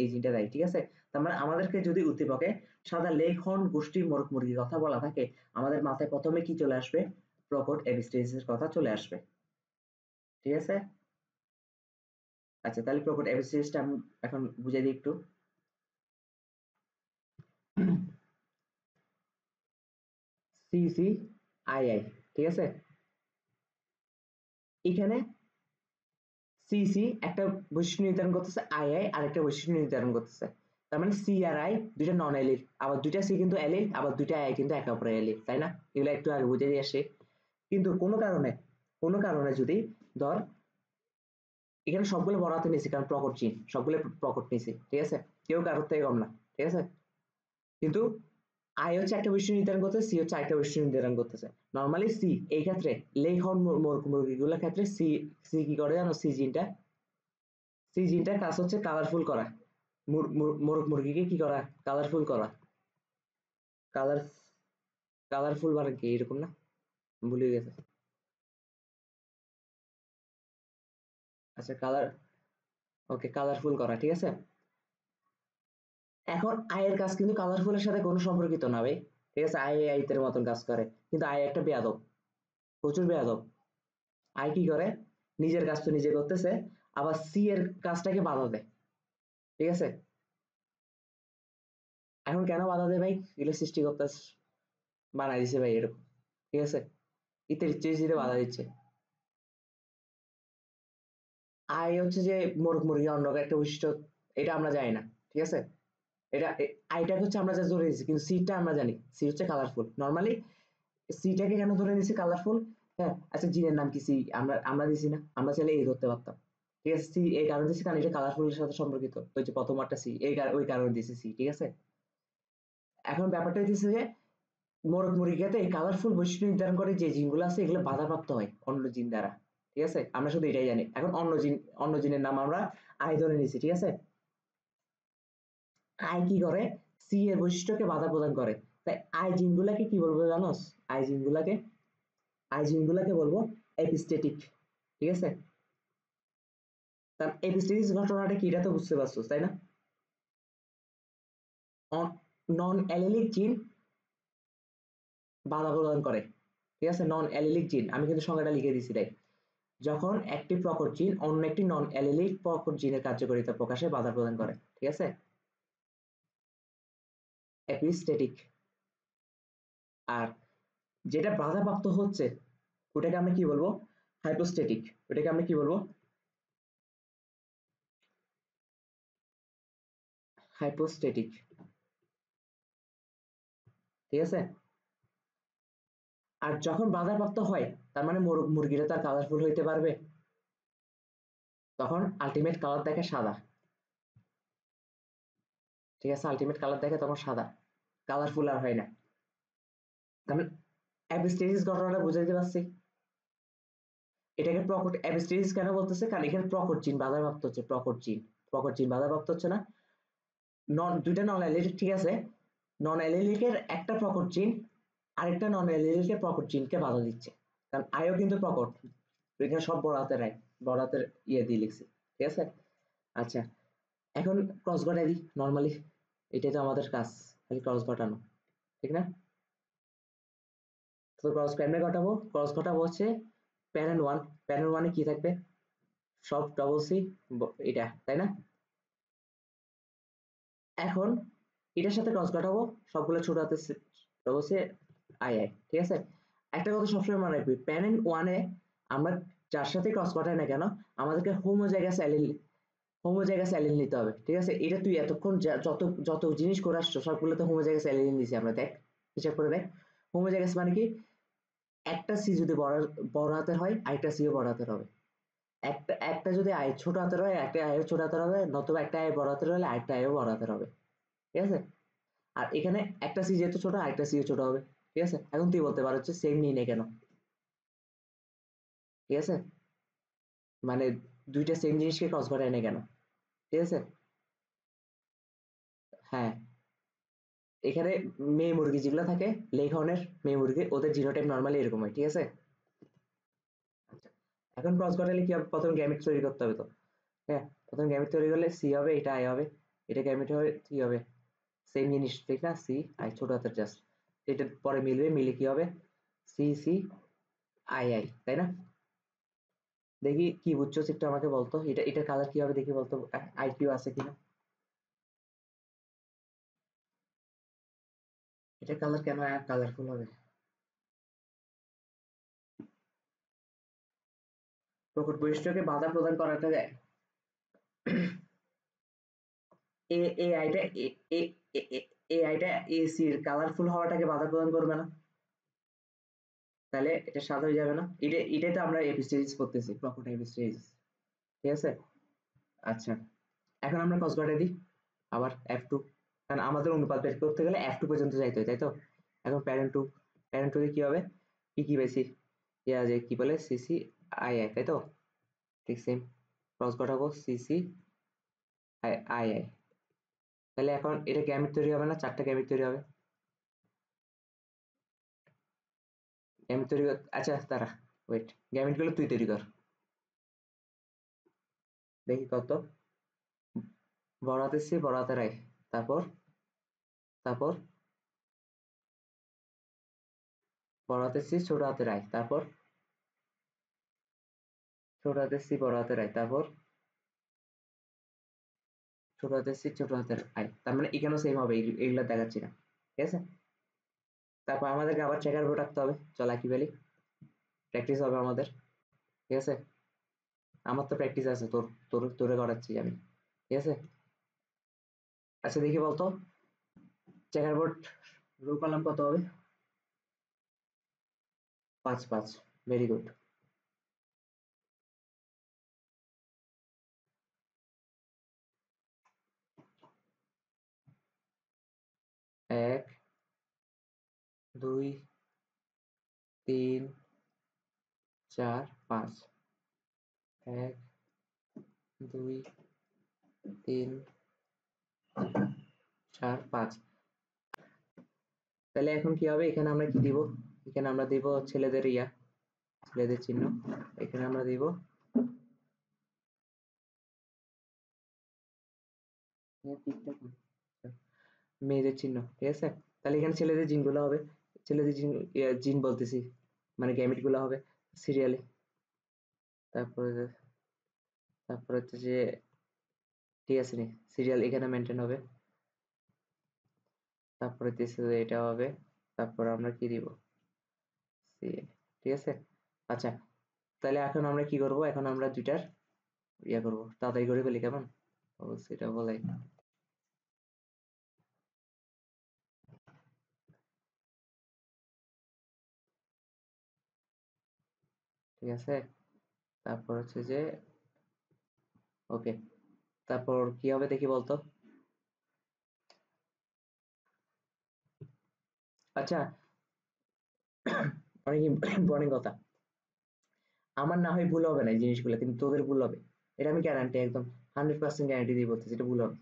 এই জিনটা দায়ী, ঠিক আছে। তার মানে আমাদেরকে যদি উদ্দীপকে সাদা লেগহর্ন গোষ্ঠীর মোরগ মুরগির কথা বলা থাকে, আমাদের মাথায় প্রথমে কি চলে আসবে? প্রকট অ্যাপিস্টেসিসের কথা চলে আসবে, ঠিক আছে। আচ্ছা, তাহলে প্রকট অ্যাপিস্টেসিসটা আমি এখন বুঝিয়ে দিই একটু। সি সি আই আই, ঠিক আছে। এখানে সি সি একটা বৈশিষ্ট্য নির্ধারণ করতেছে, আই আই আরেকটা বৈশিষ্ট্য নির্ধারণ করতেছে। তার মানে সি আর আই দুইটা নন এলিল, আবার দুইটা সি কিন্তু এলিল, আবার দুইটা আই কিন্তু একে অপরের এলিল, তাই না? এগুলো একটু আগে বুঝে দিয়ে আসি। কিন্তু কোনো কারণে যদি ধর এখানে সবগুলো বড় হাতে নিয়েছি, কারণ প্রকট চিহ্ন সবগুলো প্রকট নিয়েছি, ঠিক আছে। কেউ কারোর থেকে কম না, ঠিক আছে। কিন্তু আই হচ্ছে একটা বৈশিষ্ট্য নির্ধারণ করতেছে, সি হচ্ছে আরেকটা বৈশিষ্ট্য নির্ধারণ করতেছে। নর্মালি সি এই ক্ষেত্রে লেঘর্ন মুরগিগুলোর ক্ষেত্রে সি, সি কি করে জানো? সি জিনটার কাজ হচ্ছে কালারফুল করা, মোরগ মুরগিকে কি করা? কালারফুল করা। কালার, কালারফুল মানে কি এরকম না? ভুলে গেছে। আচ্ছা, কালার, ওকে, কালারফুল করা, ঠিক আছে। এখন আয়ের কাজ কিন্তু কালারফুলের সাথে কোনো সম্পর্কিত না ভাই, ঠিক আছে। আই আইতের মতন কাজ করে, কিন্তু আই একটা বেয়াদব, প্রচুর বেয়াদব। আই কি করে? নিজের কাজ তো নিজে করতেছে, আবার সি এর কাজটাকে বাধা দেয়, ঠিক আছে। এখন কেন বাধা দেয় ভাই? এগুলো সৃষ্টি করতেছে, বানাই দিছে ভাই এরকম, ঠিক আছে, ইত্যাদি ইত্যাদি বাধা দিচ্ছে। আই হচ্ছে যে মোরগ মুরগি অন্য একটা বৈশিষ্ট্য, এটা আমরা জানি না, ঠিক আছে, এটা আইটা হচ্ছে আমরা যা ধরে দিচ্ছি, কিন্তু সিটা আমরা জানি, সি হচ্ছে কালারফুল। নর্মালি সিটাকে কেন ধরে নিচ্ছি কালারফুল? হ্যাঁ, আচ্ছা জিনের নাম কি সি, আমরা আমরা দিছি না, আমরা চাইলে এই ধরতে পারতাম, ঠিক আছে, সি এই কারণে দিচ্ছি কারণ এটা কালারফুলের সাথে সম্পর্কিত, ওই যে প্রথম একটা সি, ওই কারণে দিছি সি, ঠিক আছে। এখন ব্যাপারটা হচ্ছে যে মোরগ মুরগিতে এই কালারফুল বৈশিষ্ট্য নির্ধারণ করে যে জিনগুলো আছে এগুলো বাধাপ্রাপ্ত হয় অন্য জিন দ্বারা, ঠিক আছে, আমরা শুধু এটাই জানি। এখন অন্য জিনের নাম আমরা আই ধরে নিছি, ঠিক আছে। আই কি করে? সি এর বৈশিষ্ট্যকে বাধা প্রদান করে। তাই আই জিনগুলাকে কি বলবো জানোস? আই জিনগুলাকে আই জিনগুলাকে বলবো এপিস্টেটিক, ঠিক আছে। তার এপিস্টেটিক ঘটনাটা কি এটা তো বুঝতে পারছো তাই না? নন অ্যালেলিক জিন বাধা প্রদান করে, ঠিক আছে, নন অ্যালেলিক জিন, আমি কিন্তু সংজ্ঞাটা লিখে দিছি তাই, যখন একটি প্রকট জিন অন্য একটি নন অ্যালেলিক প্রকট জিনের কার্যকারিতা প্রকাশে বাধা প্রদান করে, ঠিক আছে, এপিস্টেটিক। আর যেটা বাধাপ্রাপ্ত হচ্ছে ওটাকে আমরা কি বলবো? হাইপোস্টেটিক। ওটাকে আমরা কি বলবো? হাইপোস্টেটিক, ঠিক আছে। আর যখন বাধাপ্রাপ্ত হয় তার মানে মুরগিটা তার কালারফুল হইতে পারবে? তখন আলটিমেট কালার দেখে সাদা, ঠিক আছে, আলটিমেট কালার দেখে তখন সাদা, কালারফুল আর হয় না। তাহলে অ্যাবিস্টেরিস ঘটনাটা বুঝাইতে পারছি। এটাকে প্রকট অ্যাবিস্টেরিস কেন বলতেছে? কারণ এখানে প্রকট জিন বাধাপ্রাপ্ত হচ্ছে, প্রকট জিন বাধাপ্রাপ্ত হচ্ছে না। দুইটা নন অ্যালিলিক, ঠিক আছে, নন অ্যালিলিকের একটা প্রকট জিন আরেকটা নন অ্যালিলিকের প্রকট জিনকে বাধা দিচ্ছে, কারণ আয়ও কিন্তু প্রকট, এখানে সব বড় হাতের আয়, বড় হাতের ইয়ে দিয়ে লিখছি, ঠিক আছে। আচ্ছা, এখন ক্রস ঘটাই দিই নর্মালি, এটাই তো আমাদের কাজ, খালি ক্রস ঘটানো, ঠিক না? তো ক্রস কেমনে ঘটাবো? ক্রস ঘটাবো হচ্ছে প্যারেন্ট ওয়ান, প্যারেন্ট ওয়ানে কি থাকবে? সব ডবল সি, এটা তাই না? এখন এটার সাথে ক্রস ঘটাবো সবগুলো ছোট হাতে ডবল সি আই আই, ঠিক আছে। একটা কথা সবসময় মনে রাখবি, প্যারেন্ট ওয়ানে আমরা যার সাথে ক্রস ঘটাই না কেন আমাদেরকে হোমোজাইগাস অ্যালিল নিতে হবে, ঠিক আছে। এটা তুই এতক্ষণ যত যত জিনিস করে আসছো সবগুলোতে হোমোজাইগাস অ্যালিল নিছি আমরা, দেখ হিসাব করে দেখ। হোমোজাইগাস মানে কি? একটা সি যদি বড় হাতের হয় আরেকটা সিও বড় হাতের হবে, একটা একটা যদি আই ছোট হাতের হয় একটা আইও ছোট হাতের হবে, নতুবা একটা আই বড় হাতের হলে আরেকটা আইও বড় হাতের হবে, ঠিক আছে। আর এখানে একটা সি যেহেতু ছোট আরেকটা সিও ছোট হবে, ঠিক আছে। এখন তুই বলতে পারো হচ্ছে সেম নিই না কেন, ঠিক আছে, মানে দুইটা সেম জিনিসকে ক্রস ঘটায় না কেন, ঠিক আছে। হ্যাঁ, এখানে মেয়ে মুরগি যেগুলো থাকে, লেঘনের মেয়ে মুরগি, ওদের জিনোটাইপ নর্মালি এরকম হয়, ঠিক আছে। আচ্ছা, এখন ক্রস ঘটালে কি হবে? প্রথম গ্যামেট তৈরি করতে হবে তো, হ্যাঁ, প্রথম গ্যামেট তৈরি করলে সি হবে, এটা আই হবে, এটা গ্যামেট হবে কি হবে? সেম জিনিস, ঠিক না, সি আই ছোট হাতের জাস্ট, এটা পরে মিলবে, মিলে কি হবে? সি সি আই আই, তাই না? দেখি কি বুঝছো একটু আমাকে বলতো, এটার কালার কি হবে দেখি বলতো, আইকিউ আছে কিনা। এটার কালার কেন কালারফুল হবে? প্রকট বৈশিষ্ট্যকে বাধা প্রদান করাটা যায়, এ এ আইটা এ এ এ এ- এ আইটা এসি এর কালারফুল হওয়াটাকে বাধা প্রদান করবে না, তাহলে এটা সাদা হয়ে যাবে না? এটাই তো আমরা এপিস্টেজিস করতেছি, প্রকট এপিস্টেজিস, ঠিক আছে। আচ্ছা, এখন আমরা কস ঘটাই দিই আবার F2, কারণ আমাদের অনুপাত বের করতে গেলে F2 পর্যন্ত যাইতে হয়, তাই তো। এখন প্যারেন্ট টু কি হবে? কি পাইছি, ইয়া যে কি বলে সিসি আই আই, তাই তো, ঠিক সেম ক্রস ঘটাবো সিসি আই আই আই, তাহলে এখন এটা গ্যামেট তৈরি হবে না? চারটা গ্যামেট তৈরি হবে, গ্যামেট তৈরি আচ্ছা তারা ওয়েট, গ্যামেট গুলো তুই তৈরি কর, দেখি কত। বড় হাতের সি বড় হাতের আই, তারপর তারপর বড় হাতের সি ছোট হাতের আই, তারপর ছোট হাতের সি বড় হাতের আই, তারপর ছোট হাতের সি ছোট হাতের আই, তার মানে এখানেও সেম হবে, এইগুলা দেখাচ্ছি না, ঠিক আছে। তারপর আমাদেরকে আবার চেকার বোর্ড রাখতে হবে, চল আঁকি ফেলি, প্র্যাকটিস হবে আমাদের, ঠিক আছে? আমার তো প্র্যাকটিস আছে, তোরে করাচ্ছি আমি, ঠিক আছে? আচ্ছা দেখি বলতো, চেকার বোর্ড রো কলাম কত হবে? 5 5, ভেরি গুড। এক, 2, 3, 4, 5। 1, 2, 3, 4, 5। তাহলে এখন কি হবে, এখানে আমরা কি দিব? এখানে আমরা দিব ছেলেদের ছেলেদের চিহ্ন। এখানে আমরা দিব মেয়েদের চিহ্ন, ঠিক আছে? তাহলে এখানে ছেলেদের জিনগুলো হবে, ছেলেদের জিন, জিন বলতেছি মানে গ্যামেট গুলো হবে সিরিয়ালি। তারপরে তারপরে হচ্ছে যে, ঠিক আছে নি, সিরিয়াল এখানে মেনটেন হবে। তারপরে এটা হবে। তারপর আমরা কি দিব? ঠিক আছে। আচ্ছা, তাহলে এখন আমরা কি করব? এখন আমরা দুইটার করব, তাড়াতাড়ি করে ফেলি, কেমন? অবশ্যই এটা বলাই, ঠিক আছে। তারপর হচ্ছে যে, ওকে, তারপর কি হবে দেখি বলতো। আচ্ছা, অনেক ইম্পর্টেন্ট কথা, আমার না হয় ভুল হবে না এই জিনিসগুলো, কিন্তু তোদের ভুল হবে, এটা আমি গ্যারান্টি, একদম 100% গ্যারান্টি দিয়ে বলতেছি, এটা ভুল হবে।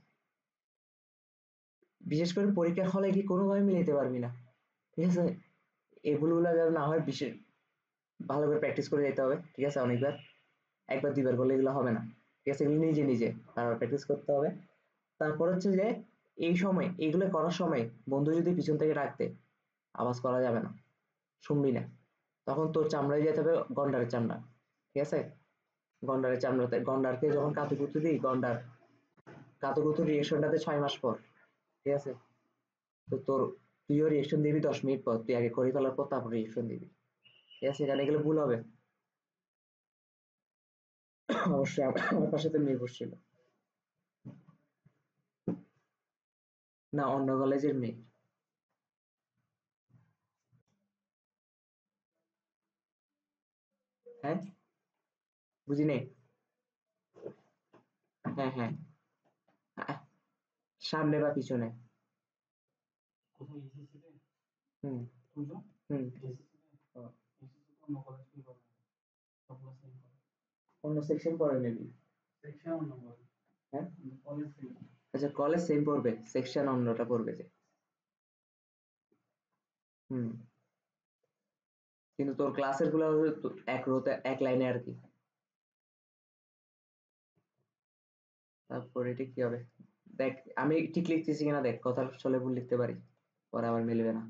বিশেষ করে পরীক্ষার হলে কি কোনোভাবে মিলাইতে পারবি না, ঠিক আছে? এই ভুলগুলো যেন না হয়, বিশেষ ভালো করে প্র্যাকটিস করে যেতে হবে, ঠিক আছে? অনেকবার, একবার দুইবার করলে এগুলো হবে না, ঠিক আছে? এগুলো নিজে নিজে বারবার প্র্যাকটিস করতে হবে। তারপর হচ্ছে যে, এই সময় এইগুলো করার সময় বন্ধু যদি পিছন থেকে ডাকতে, আওয়াজ করা যাবে না, শুনবি না, তখন তোর চামড়ায় যেতে হবে গন্ডারের চামড়া, ঠিক আছে? গন্ডারের চামড়াতে, গন্ডারকে যখন কাতুকুতু দিই, কাতুকুতুর রিয়েকশনটাতে 6 মাস পর, ঠিক আছে? তো তুইও রিয়েকশন দিবি 10 মিনিট পর, তুই আগে করে ফেলার পর তারপর রিয়েকশন দিবি, ঠিক আছে? এখানে গেলে ভুল হবে। অবশ্যই আমার পাশে তো মেয়ে বসছিল, না অন্য কলেজের মেয়ে। হ্যাঁ, বুঝি নেই। হ্যাঁ হ্যাঁ, আহ, সামনে বা পিছনে। হুম হুম। অন্য সেকশন পড়ে নেবি। হ্যাঁ, আচ্ছা, কলেজ সেম পড়বে, সেকশন অন্যটা পড়বে যে। হুম, কিন্তু তোর ক্লাসের গুলো হবে এক রোতে এক লাইনে আর কি। তারপর এটা কি হবে দেখ, আমি ঠিক লিখতেছি কিনা দেখ, কথা চলে ভুল লিখতে পারি, পরে আবার মিলবে না।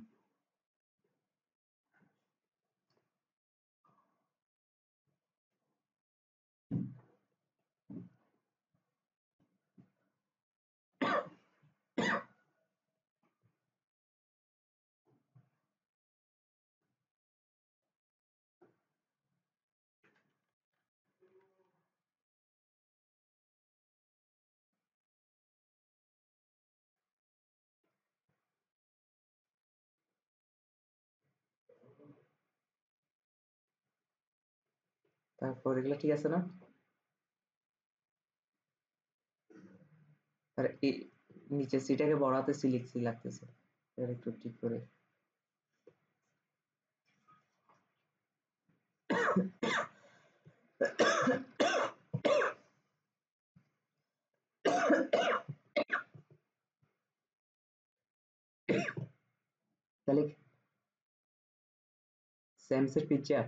তারপর এগুলো ঠিক আছে না? আর এই নিচে সিটাকে বড় হাতে সি লিখছি লাগতেছে, এটা একটু ঠিক করে। তাহলে স্যামসের পিজ্জা,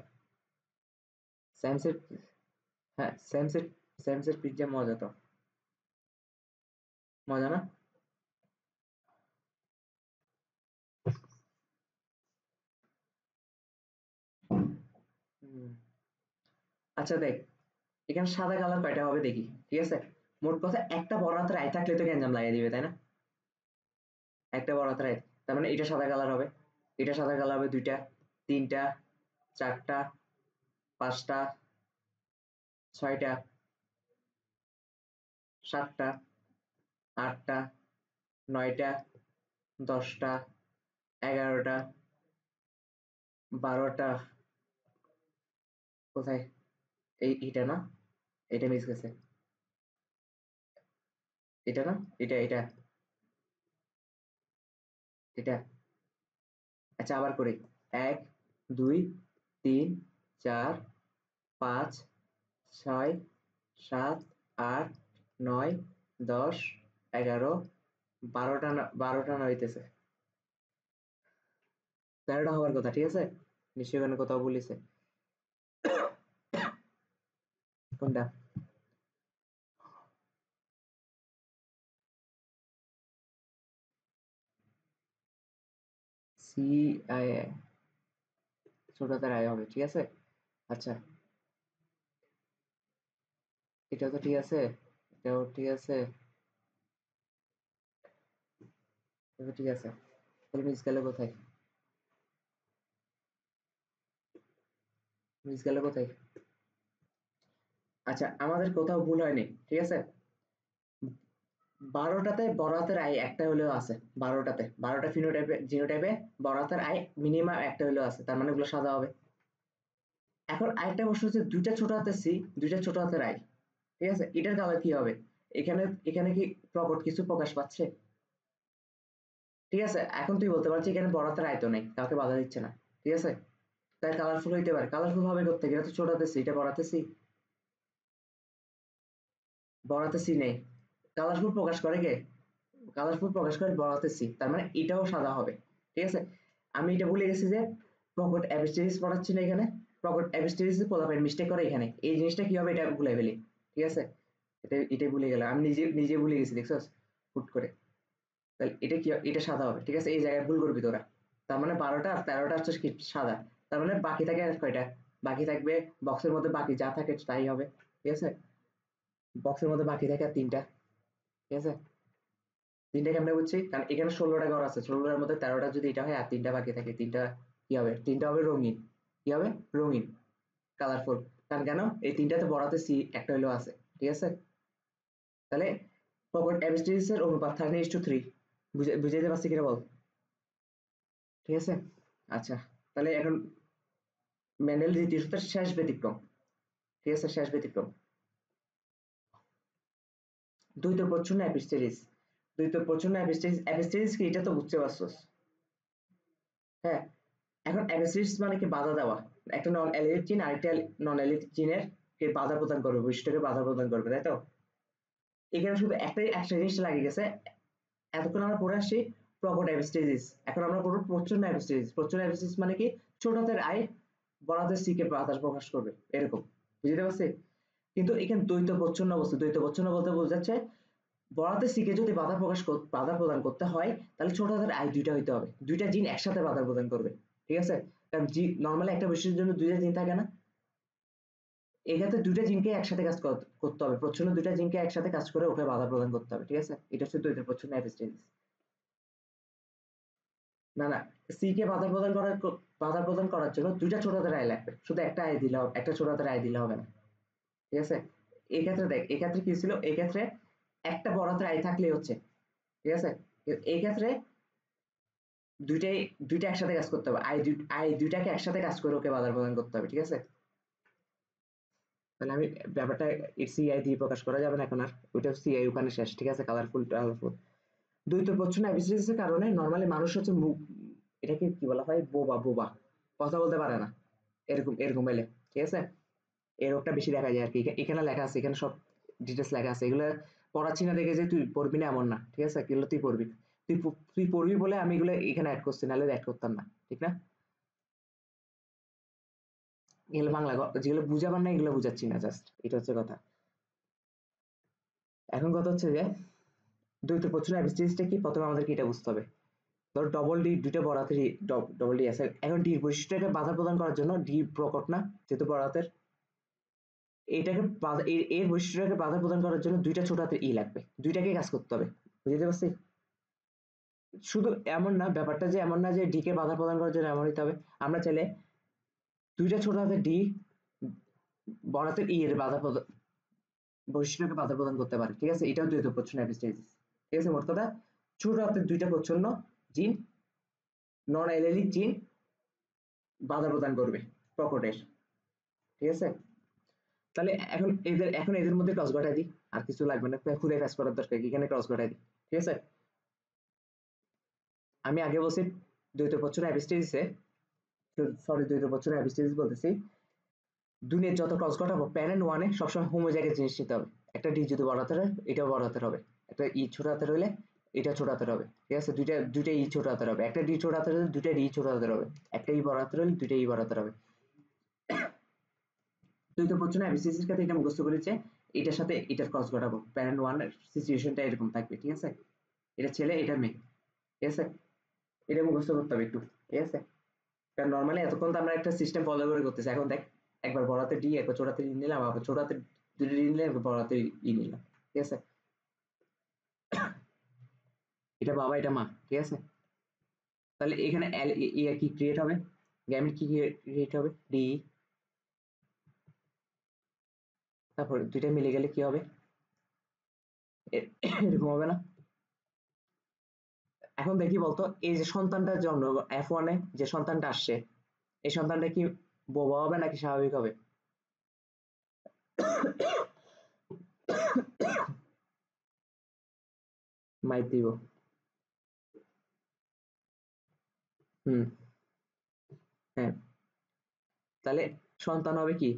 স্যামসের, হ্যাঁ স্যামসের পিজ্জা মজা তো, মজা না? হুম। আচ্ছা দেখ, এখানে সাদা কালার কয়টা হবে দেখি, ঠিক আছে? মোট কথা একটা বড় হাতের আই থাকলে তো গ্যাঞ্জাম লাগিয়ে দিবে, তাই না? একটা বড় হাতের আই, তার মানে এটা সাদা কালার হবে, এটা সাদা কালার হবে 2টা 3টা 4টা 5টা 6টা 7টা 8টা 9টা 10টা 11টা 12টা কোথায় এইটা না এটা মিস গেছে এটা না এটা এটা এটা আচ্ছা আবার করি 1 2 3 4 5 6 7 8 9 10 11 12টা না হইতেছে 13টা হওয়ার কথা ঠিক আছে নিশ্চয়ই ওখানে কোথাও বলিছে কোনটা সি আই ছোট হাতের আই হবে ঠিক আছে আচ্ছা এটা তো ঠিক আছে এটাও ঠিক আছে এটা ঠিক আছে তাহলে মিস গেল কোথায় মিস গেল কোথায় আচ্ছা আমাদের কোথাও ভুল হয়নি ঠিক আছে 12টাতে বড় হাতের আই একটা হলেও আছে 12টা ফিনোটাইপে জিনোটাইপে বড় হাতের আই মিনিমাম একটা হলেও আছে তার মানে ওগুলো সাদা হবে এখন আরেকটা প্রশ্ন হচ্ছে দুইটা ছোট হাতের সি দুইটা ছোট হাতের আই ঠিক আছে এটার কালার কি হবে এখানে এখানে কি প্রকট কিছু প্রকাশ পাচ্ছে ঠিক আছে এখন তুই বলতে পারছিস এখানে বড় হাতের আয় তো নেই কাউকে বাধা দিচ্ছে না ঠিক আছে তাই কালারফুল হইতে পারে কালারফুল হবে কোথেকে এটা তো ছোট হাতের সি এটা বড় হাতের সি বড় হাতের সি নেই কালারফুল প্রকাশ করে কে কালারফুল প্রকাশ করে বড় হাতের সি তার মানে এটাও সাদা হবে ঠিক আছে আমি এটা ভুলে গেছি যে প্রকট অ্যাবিস্টেরিস পড়াচ্ছি না এখানে প্রকট অ্যাবিস্টেরিস পোলাপাইন মিস্টেক করে এখানে এই জিনিসটা কি হবে এটা ভুলে ফেলি ঠিক আছে এটাই ভুলে গেলাম আমি নিজে নিজে ভুলে গেছি দেখছস হুট করে তাহলে এটা কি এটা সাদা হবে ঠিক আছে এই জায়গায় ভুল করবি তোরা তার মানে 12টা আর 13টা হচ্ছে কি সাদা তার মানে বাকি থাকে আর কয়টা বাকি থাকবে বক্সের মধ্যে বাকি যা থাকে তাই হবে ঠিক আছে বক্সের মধ্যে বাকি থাকে আর 3টা ঠিক আছে 3টা কেমনে বুঝছি কারণ এখানে 16টা ঘর আছে 16টার মধ্যে 13টা যদি এটা হয় আর 3টা বাকি থাকে 3টা কি হবে 3টা হবে রঙিন কি হবে রঙিন কালারফুল কারণ কেন এই 3টাতে বড়াতে সি একটা হলেও আছে ঠিক আছে তাহলে প্রকট অ্যাবিস্টিস এর অনুপাত 13:3 বুঝাইতে পারছি কিনা বল ঠিক আছে আচ্ছা তাহলে এখন মেন্ডেল দ্বিতীয় সূত্রের শেষ ব্যতিক্রম ঠিক আছে শেষ ব্যতিক্রম দ্বৈত প্রচ্ছন্ন অ্যাপিস্টেরিস দ্বৈত প্রচ্ছন্ন অ্যাপিস্টেরিস কি এটা তো বুঝতে পারছস হ্যাঁ এখন অ্যাপিস্টেরিস মানে কি বাধা দেওয়া একটা নন অ্যালিলিক জিন আরেকটা নন অ্যালিলিক জিনের কে বাধা প্রদান করবে বৈশিষ্ট্যকে বাধা প্রদান করবে তাই তো এখানে শুধু একটা জিনিস লাগে গেছে এতক্ষণ আমরা পড়ে আসছি প্রকট অ্যাপিস্টেরিস এখন আমরা পড়বো প্রচ্ছন্ন অ্যাপিস্টেরিস প্রচ্ছন্ন অ্যাপিস্টেরিস মানে কি ছোট হাতের আই বড় হাতের সি কে বাধা প্রকাশ করবে এরকম বুঝতে পারছি কিন্তু এখানে দ্বৈত প্রচ্ছন্ন অবস্থা দ্বৈত প্রচ্ছন্ন বলতে বোঝাচ্ছে বড় হাতের সি কে যদি বাধা প্রদান করতে হয় তাহলে ছোট হাতের আই দুইটা হইতে হবে দুইটা জিন একসাথে বাধা প্রদান করবে ঠিক আছে কারণ জি নর্মালি একটা বৈশিষ্ট্যের জন্য দুইটা জিন থাকে না এক্ষেত্রে দুইটা জিনকে একসাথে কাজ করতে হবে প্রচ্ছন্ন দুইটা জিনকে একসাথে কাজ করে ওকে বাধা প্রদান করতে হবে ঠিক আছে এটা হচ্ছে দ্বৈত প্রচ্ছন্ন অ্যাপিস্টেরিস না না সি কে বাধা প্রদান করার জন্য দুইটা ছোট হাতের আই লাগবে শুধু একটা আই দিলে হবে একটা ছোট হাতের আই দিলে হবে না ঠিক আছে এই ক্ষেত্রে দেখ এই ক্ষেত্রে কি ছিল এই ক্ষেত্রে একটা বড় হাতের আই থাকলেই হচ্ছে ঠিক আছে এই ক্ষেত্রে দুইটাই দুইটা একসাথে কাজ করতে হবে আই দুইটাকে একসাথে কাজ করে ওকে বাধা প্রদান করতে হবে ঠিক আছে তাহলে আমি ব্যাপারটা সিআই দিয়ে প্রকাশ করা যাবে না এখন আর ওইটা সিআই ওখানে শেষ ঠিক আছে কালারফুল দ্বৈত প্রচ্ছন্ন অ্যাপিস্টেরিসের কারণে নর্মালি মানুষ হচ্ছে মুখ এটাকে কি বলা হয় বোবা বোবা কথা বলতে পারে না এরকম এরকম হইলে ঠিক আছে এই রোগটা বেশি দেখা যায় আর কি এখানে লেখা আছে এখানে সব ডিটেলস লেখা আছে এগুলো পড়াচ্ছি না দেখে যে তুই পড়বি না এমন না ঠিক আছে এগুলো তুই পড়বি তুই পড়বি বলে আমি এগুলো এখানে অ্যাড করছি নাহলে অ্যাড করতাম না ঠিক না এগুলো বাংলা যেগুলো বুঝাবার না এগুলো বুঝাচ্ছি না জাস্ট এটা হচ্ছে কথা এখন কথা হচ্ছে যে দ্বৈত প্রচ্ছন্ন অ্যাপিস্টেরিসটা কি প্রথমে আমাদেরকে এটা বুঝতে হবে ধর ডবল ডি দুইটা বড় হাতের ডবল ডি আছে এখন ডির বৈশিষ্ট্যটাকে বাধা প্রদান করার জন্য ডি প্রকট না যেহেতু বড় হাতের এটাকে এর বৈশিষ্ট্যটাকে বাধা প্রদান করার জন্য দুইটা ছোট হাতের ই লাগবে দুইটাকে কাজ করতে হবে বুঝতে পারছি শুধু এমন না, ব্যাপারটা যে এমন না যে ডি কে বাধা প্রদান করার জন্য এমন হইতে হবে। আমরা চাইলে দুইটা ছোট হাতের ডি বড় হাতের ই এর বাধা প্রদান বৈশিষ্ট্যকে বাধা প্রদান করতে পারে, ঠিক আছে? এটাও দ্বৈত প্রচ্ছন্ন এপিস্টেসিস, ঠিক আছে? মোট কথা ছোট হাতের দুইটা প্রচ্ছন্ন জিন, নন অ্যালেলিক জিন বাধা প্রদান করবে প্রকটের, ঠিক আছে? তাহলে এখন এদের মধ্যে ক্রস ঘটাই দিই, আর কিছু লাগবে না, খুদে ফ্যাস করার দরকার কি, এখানে ক্রস ঘটাই দিই, ঠিক আছে? আমি আগে বলছি দ্বৈত প্রচ্ছন্ন এপিস্টেসিসে, সরি দ্বৈত প্রচ্ছন্ন এপিস্টেসিস বলতেছি, দুনিয়ার যত ক্রস ঘটাবো প্যারেন্ট ওয়ানে সবসময় হোমোজাইগাস জিনিস নিতে হবে। একটা ডি যদি বড় হাতের হয় এটাও বড় হাতের হবে, একটা ই ছোট হাতের হলে এটা ছোট হাতের হবে, ঠিক আছে? দুইটা দুইটা ই ছোট হাতের হবে, একটা ডি ছোট হাতের হলে দুইটা ডি ছোট হাতের হবে, একটা ই বড় হাতের হলে দুইটা ই বড় হাতের হবে। দ্বৈত প্রচ্ছন্ন এপিস্টেসিস ক্ষেত্রে এটা মুখস্থ করেছে, এটার সাথে এটার ক্রস ঘটাবো, প্যারেন্ট ওয়ান এর সিচুয়েশনটা এরকম থাকবে, ঠিক আছে? এটা ছেলে এটা মেয়ে, ঠিক আছে? এটা মুখস্থ করতে হবে একটু, ঠিক আছে? কারণ নর্মালি এতক্ষণ তো আমরা একটা সিস্টেম ফলো করে করতেছি, এখন দেখ একবার বড় হাতে ডি একবার ছোট হাতে ই নিলাম, আবার ছোট হাতে দুটো ডি নিলাম, একবার বড় হাতে ই নিলাম, ঠিক আছে? এটা বাবা এটা মা, ঠিক আছে? তাহলে এখানে কি ক্রিয়েট হবে, গ্যামেট কি ক্রিয়েট হবে, ডি, তারপর দুইটা মিলে গেলে কি হবে, এরকম হবে না? এখন দেখি বলতো, এই যে সন্তানটা জন্ম F1 এ যে সন্তানটা আসছে, এই সন্তানটা কি বোবা হবে নাকি স্বাভাবিক হবে? মাইর দিব। হুম। হ্যাঁ। তাহলে সন্তান হবে কি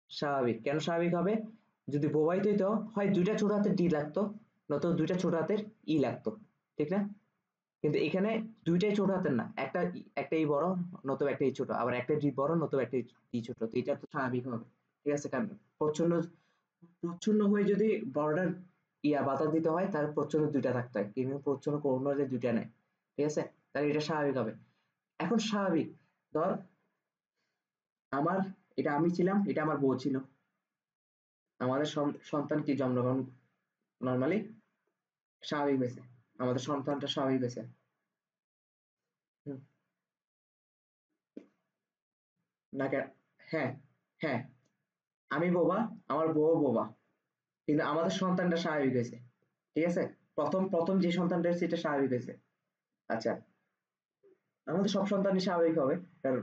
স্বাভাবিক। কেন স্বাভাবিক হবে? যদি বোবাই হইতো হয় দুইটা ছোট হাতের ডি লাগতো, নয়তো দুইটা ছোট হাতের ই লাগতো, ঠিক না? কিন্তু এখানে দুইটাই ছোট হাতের না, একটা ই বড় নতুবা একটা ই ছোট, আবার একটা ডি বড় নতুবা একটা ই ছোট, তো এটা তো স্বাভাবিক হবে, ঠিক আছে? কারণ প্রচ্ছন্ন প্রচ্ছন্ন হয়ে যদি বড়টার বাধা দিতে হয় তাহলে প্রচ্ছন্ন দুইটা থাকতে হয়, কিন্তু প্রচ্ছন্ন কোনো যে দুইটা নেই, ঠিক আছে? তাহলে এটা স্বাভাবিক হবে। এখন স্বাভাবিক, ধর আমার, এটা আমি ছিলাম, এটা আমার বউ ছিল, আমাদের সন্তান কি জন্মগ্রহণ নর্মালি স্বাভাবিক হয়েছে, আমাদের সন্তানটা স্বাভাবিক হয়েছে। হুম, না হ্যাঁ, হ্যাঁ, আমি বোবা, আমার বউ বোবা, কিন্তু আমাদের সন্তানটা স্বাভাবিক হয়েছে, ঠিক আছে? প্রথম প্রথম যে সন্তানটা হয়েছে এটা স্বাভাবিক হয়েছে। আচ্ছা, আমাদের সব সন্তানই স্বাভাবিক হবে, কারণ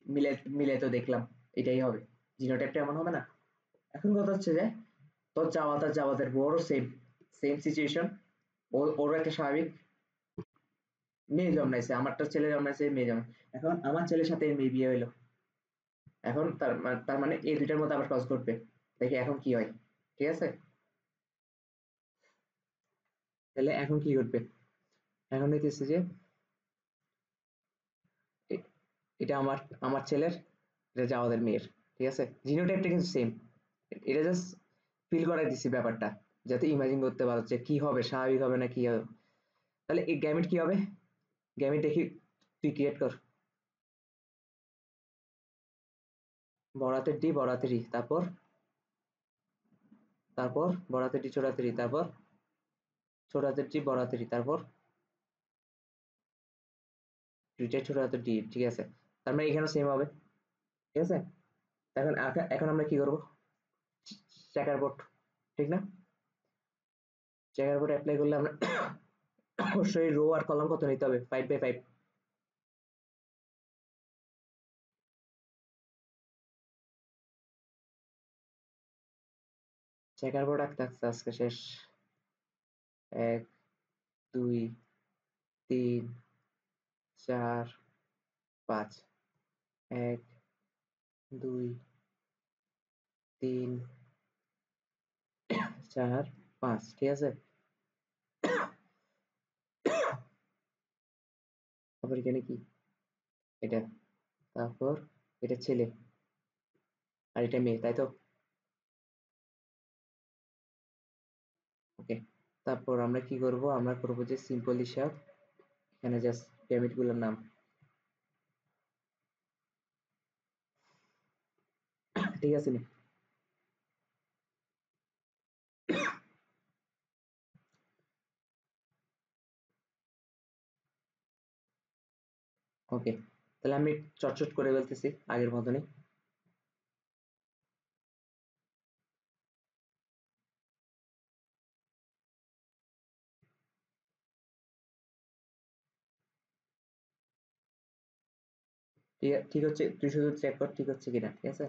মিলে মিলে তো দেখলাম এটাই হবে, জিনোটাইপটা এমন হবে না। এখন কথা হচ্ছে যে তোর জামাতার জামাতের বড় সেম সেম সিচুয়েশন, ওরও একটা স্বাভাবিক মেয়ে জন্মাইছে, আমারটা ছেলে জন্মাইছে মেয়ে জন্ম, এখন আমার ছেলের সাথে এর মেয়ে বিয়ে হইলো, এখন তার মানে এই দুইটার মধ্যে আবার ক্রস করবে, দেখি এখন কি হয়, ঠিক আছে? তাহলে এখন কি ঘটবে, এখন হইতেছে যে এ- এটা আমার আমার ছেলের, এটা যে আমাদের মেয়ের, ঠিক আছে? জিনোটাইপটা কিন্তু সেম, এটা জাস্ট ফিল করাই দিছি ব্যাপারটা, যাতে ইমাজিন করতে পারো যে কি হবে, স্বাভাবিক হবে না কি হবে। তাহলে এই গ্যামেট কি হবে, গ্যামেট দেখি, তুই ক্রিয়েট কর। বড় হাতের ডি বড় হাতের ই, তারপর তারপর বড় হাতের ডি ছোট হাতের ই, তারপর ছোট হাতের ডি বড় হাতের ই, তারপর দুইটাই ছোট হাতের ডি, ঠিক আছে? তার মানে এখানেও সেম হবে, ঠিক আছে? এখন এখন আমরা কি করব, চেকার বোর্ড, ঠিক না? চেকার বোর্ড অ্যাপ্লাই করলে আমরা অবশ্যই রো আর কলাম কত নিতে হবে, 5/5। চেকার বোর্ড আঁকতে আঁকতে আজকে শেষ। 1 2 3 4 5, 1 2 3 4 5, ঠিক আছে? তারপর এখানে কি, এটা, তারপর এটা ছেলে আর এটা মেয়ে, তাই তো? ওকে, তারপর আমরা কি করব, আমরা করব যে সিম্পল হিসাব, এখানে জাস্ট প্যারামিটার গুলোর নাম, ঠিক আছে নি? ওকে, তাহলে আমি চটচট করে বলতেছি আগের মতনই। ঠিক হচ্ছে, তুই শুধু চেক কর ঠিক হচ্ছে কিনা, ঠিক আছে?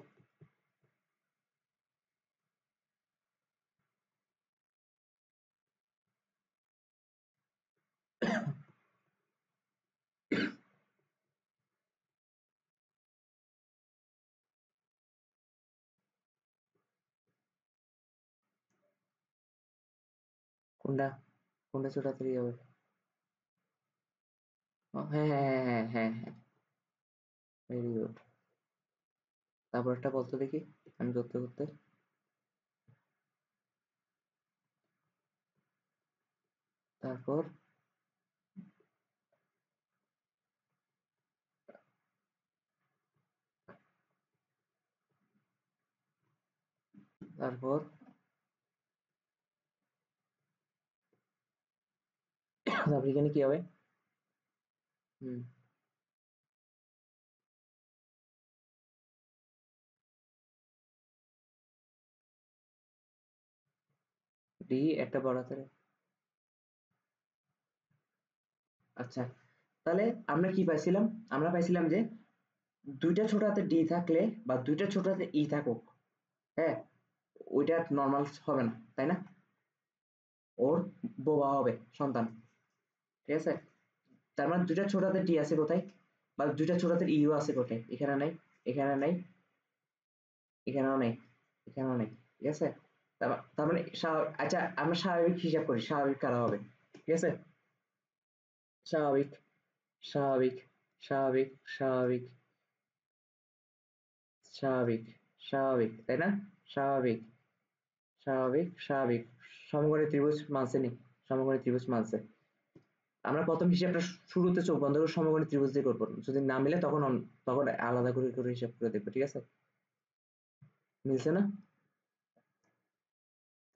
কোনটা? কোনটা ছোট হাতের ই হবে? হ্যাঁ হ্যাঁ হ্যাঁ হ্যাঁ হ্যাঁ হ্যাঁ, ভেরি গুড। তারপর একটা বলতো দেখি, আমি করতে করতে। তারপর তারপর তারপর এখানে কি হবে? হুম, ডি একটা বড় হাতের। আচ্ছা, তাহলে আমরা কি পাইছিলাম? আমরা পাইছিলাম যে দুইটা ছোট হাতে ডি থাকলে বা দুইটা ছোট হাতে ই থাকুক, হ্যাঁ, ওইটা নর্মাল হবে না, তাই না? ওর বোবা হবে সন্তান, ঠিক আছে? তার মানে দুইটা ছোট হাতের ডি আছে কোথায়, বা দুইটা ছোট হাতের ইউ আছে কোথায়? এখানে নাই, এখানে নাই, এখানেও নাই, এখানেও নাই, ঠিক আছে? তার মানে আচ্ছা, আমরা স্বাভাবিক হিসাব করি, স্বাভাবিক কারা হবে, ঠিক আছে? স্বাভাবিক, স্বাভাবিক, স্বাভাবিক, স্বাভাবিক, স্বাভাবিক, স্বাভাবিক, তাই না? স্বাভাবিক, স্বাভাবিক, স্বাভাবিক, সমকোণী ত্রিভুজ মানছে নি? সমকোণী ত্রিভুজ মানছে। আমরা প্রথম হিসাবটা শুরুতে চোখ বন্ধ করে সমকোণী ত্রিভুজ দিয়ে করবো, যদি না মিলে তখন তখন আলাদা করে করে হিসাব করে দেখবো, ঠিক আছে? মিলছে না?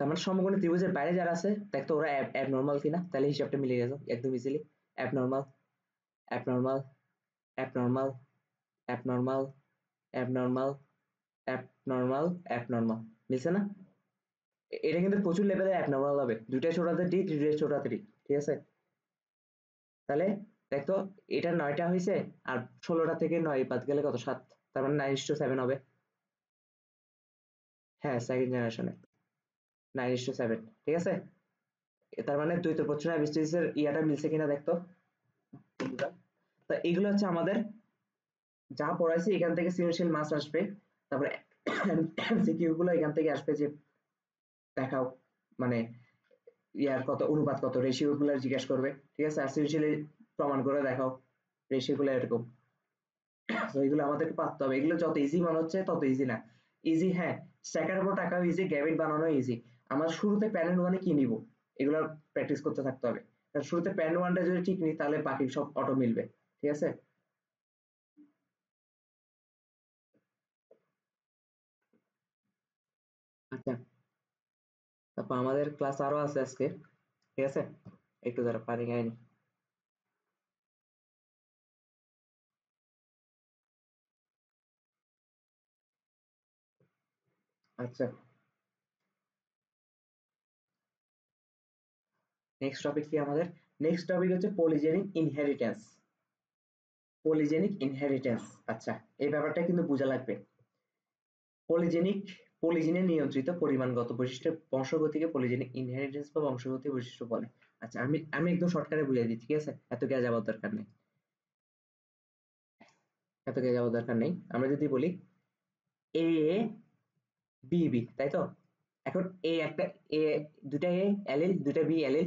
তার মানে সমকোণী ত্রিভুজের বাইরে যারা আছে দেখতো ওরা অ্যাবনর্মাল কিনা, তাহলে হিসাবটা মিলে গেছে একদম easily. Abnormal, abnormal, abnormal, abnormal, abnormal, abnormal, abnormal, মিলছে না? এটা কিন্তু প্রচুর লেভেলে অ্যাবনর্মাল হবে, দুইটা ছোট হাতের ডি, দুইটা ছোট হাতের ডি, ঠিক আছে? তাহলে দেখতো, এটা 9টা হয়েছে, আর 16টা থেকে 9 বাদ গেলে কত? 7, তার মানে 9:7 হবে। হ্যাঁ, সেকেন্ড জেনারেশনে 9:7, ঠিক আছে? তার মানে দ্বৈত প্রচ্ছন্ন বিস্তৃতির ইয়াটা মিলছে কিনা দেখতো বন্ধুরা। তো এইগুলো হচ্ছে আমাদের যা পড়াইছি, এখান থেকে সৃজনশীল মাস আসবে। তারপরে এমসিকিউ গুলো এখান থেকে আসবে, যে দেখাও মানে ইয়ার কত অনুপাত, কত রেশিও গুলো জিজ্ঞাসা করবে, ঠিক আছে? আর সৃজনশীল প্রমাণ করে দেখাও রেশিও গুলো এরকম। তো এগুলো আমাদেরকে পারতে হবে, এগুলো যত ইজি মনে হচ্ছে তত ইজি না। ইজি, হ্যাঁ, স্ট্যাকের উপর টাকাও ইজি, গ্যাবিট বানানো ইজি। আমার শুরুতে প্যানেল ওয়ানে কি নিব, এগুলো প্র্যাকটিস করতে থাকতে হবে। কারণ শুরুতে প্যানেল ওয়ানটা যদি ঠিক নিই তাহলে বাকি সব অটো মিলবে, ঠিক আছে? আচ্ছা, তারপর আমাদের ক্লাস আরো আছে আজকে, ঠিক আছে? একটু ধরো পানি খাইনি। আচ্ছা, নেক্সট টপিক কি আমাদের? নেক্সট টপিক হচ্ছে পলিজেনিক ইনহেরিটেন্স। পলিজেনিক ইনহেরিটেন্স, আচ্ছা, এই ব্যাপারটা কিন্তু বোঝা লাগবে। পলিজেনিক, পলিজিনে নিয়ন্ত্রিত পরিমাণগত বৈশিষ্ট্যের বংশগতিকে পলিজেনিক ইনহেরিটেন্স বা বংশগতি বৈশিষ্ট্য বলে। আচ্ছা, আমি আমি একদম শর্টকাটে বুঝিয়ে দিচ্ছি, ঠিক আছে? এত কে যাওয়ার দরকার নেই, এত কে যাওয়ার দরকার নেই। আমরা যদি বলি এ বি বি, তাই তো? এখন এ একটা, এ দুটা এ অ্যালিল, দুটা বি অ্যালিল।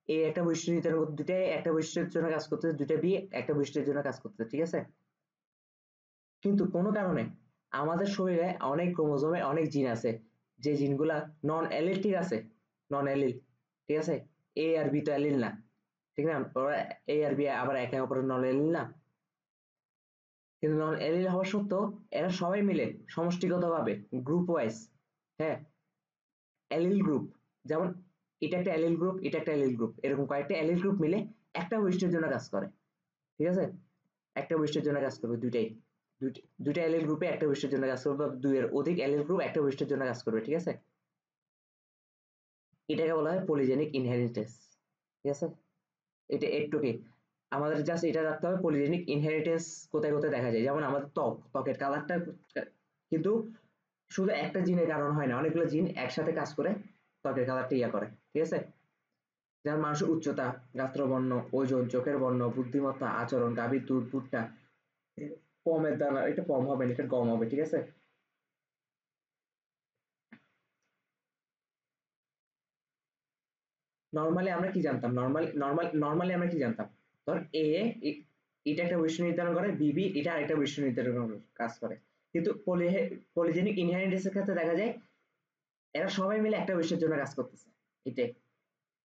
এ একটা বৈশিষ্ট্য নির্ধারণ করতে, দুটা একটা বৈশিষ্ট্যের জন্য কাজ করতেছে, দুটা বি একটা বৈশিষ্ট্যের জন্য কাজ করতেছে, ঠিক আছে? কিন্তু কোনো কারণে আমাদের শরীরে অনেক ক্রোমোজোমে অনেক জিন আছে, যে জিনগুলা নন অ্যালিল, ঠিক আছে? নন অ্যালিল, ঠিক আছে? এ আর বি তো অ্যালিল না, ঠিক না? ওরা এ আর বি আবার একে অপরের নন অ্যালিল না? কিন্তু নন অ্যালিল হওয়া সত্ত্বেও এরা সবাই মিলে সমষ্টিগতভাবে, গ্রুপ ওয়াইজ, হ্যাঁ, অ্যালিল গ্রুপ, যেমন এটা একটা অ্যালিল গ্রুপ, এটা একটা অ্যালিল গ্রুপ, এরকম কয়েকটা অ্যালিল গ্রুপ মিলে একটা বৈশিষ্ট্যের জন্য কাজ করে, ঠিক আছে? একটা বৈশিষ্ট্যের জন্য কাজ করবে, দুইটা অ্যালিল গ্রুপে একটা বৈশিষ্ট্যের জন্য কাজ করবে, বা দুইয়ের অধিক অ্যালিল গ্রুপ একটা বৈশিষ্ট্যের জন্য কাজ করবে, ঠিক আছে? এটাকে বলা হয় পলিজেনিক ইনহেরিটেন্স, ঠিক আছে? এটা একটু কি আমাদের জাস্ট এটা রাখতে হবে, পলিজেনিক ইনহেরিটেন্স কোথায় কোথায় দেখা যায়। যেমন আমাদের ত্বকের কালারটা কিন্তু শুধু একটা জিনের কারণ হয় না, অনেকগুলো জিন একসাথে কাজ করে ত্বকের কালারটা ইয়া করে, ঠিক আছে? যেমন মানুষের উচ্চতা, গাত্রবর্ণ, ওজন, চোখের বর্ণ, বুদ্ধিমত্তা, আচরণ, গাভীর দুধ, ভুট্টা, পমের দানা, এটা পম হবে না, এটা গম হবে, ঠিক আছে? নর্মালি আমরা কি জানতাম, নর্মালি আমরা কি জানতাম, ধর এটা একটা বৈশিষ্ট্য নির্ধারণ করে, বিবি এটা আরেকটা বৈশিষ্ট্য নির্ধারণ কাজ করে। কিন্তু পলিজেনিক ইনহেরিটেন্সের ক্ষেত্রে দেখা যায় এরা সবাই মিলে একটা বৈশিষ্ট্যের জন্য কাজ করতেছে, এটাই।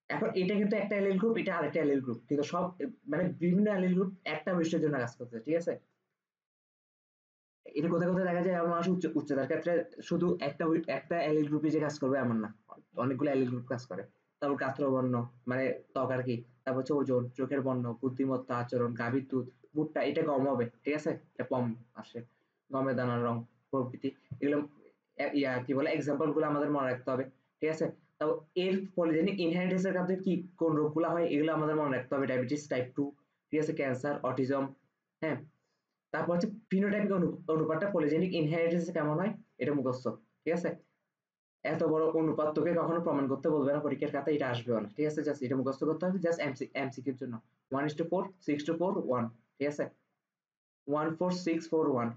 এখন এটা কিন্তু একটা অ্যালিল গ্রুপ, এটা আরেকটা অ্যালিল গ্রুপ, কিন্তু সব মানে বিভিন্ন অ্যালিল গ্রুপ একটা বৈশিষ্ট্যের জন্য কাজ করতেছে, ঠিক আছে? এটা কোথায় কোথায় দেখা যায়, আমার মানুষ উচ্চতার ক্ষেত্রে শুধু একটা অ্যালিল গ্রুপে যে কাজ করবে এমন না, অনেকগুলো অ্যালিল গ্রুপ কাজ করে। তারপর গাত্রবর্ণ মানে ত্বক আর কি, তারপর হচ্ছে ওজন, চোখের বর্ণ, বুদ্ধিমত্তা, আচরণ, গাভীর দুধ, ভুট্টা, এটা গম হবে, ঠিক আছে? এটা পম আসে, গমের দানার রং প্রভৃতি, এগুলো ইয়া কি বলে এক্সাম্পল গুলো আমাদের মনে রাখতে হবে, ঠিক আছে? তারপর এর পলিজেনিক ইনহেরিটেন্স এর ক্ষেত্রে কি কোন রোগগুলো হয় এগুলো আমাদের মনে রাখতে হবে, ডায়াবেটিস টাইপ 2, ঠিক আছে, ক্যান্সার, অটিজম, হ্যাঁ। তারপর হচ্ছে ফিনোটাইপিক অনুপাতটা পলিজেনিক ইনহেরিটেন্স কেমন হয় এটা মুখস্থ, ঠিক আছে? এত বড় অনুপাত তোকে কখনো প্রমাণ করতে বলবে না পরীক্ষার খাতায়, এটা আসবেও না, ঠিক আছে? জাস্ট এটা মুখস্থ করতে হবে, জাস্ট এমসিকিউর জন্য। 1:4, 6:4, 1, ঠিক আছে? 1:4, 6:4, 1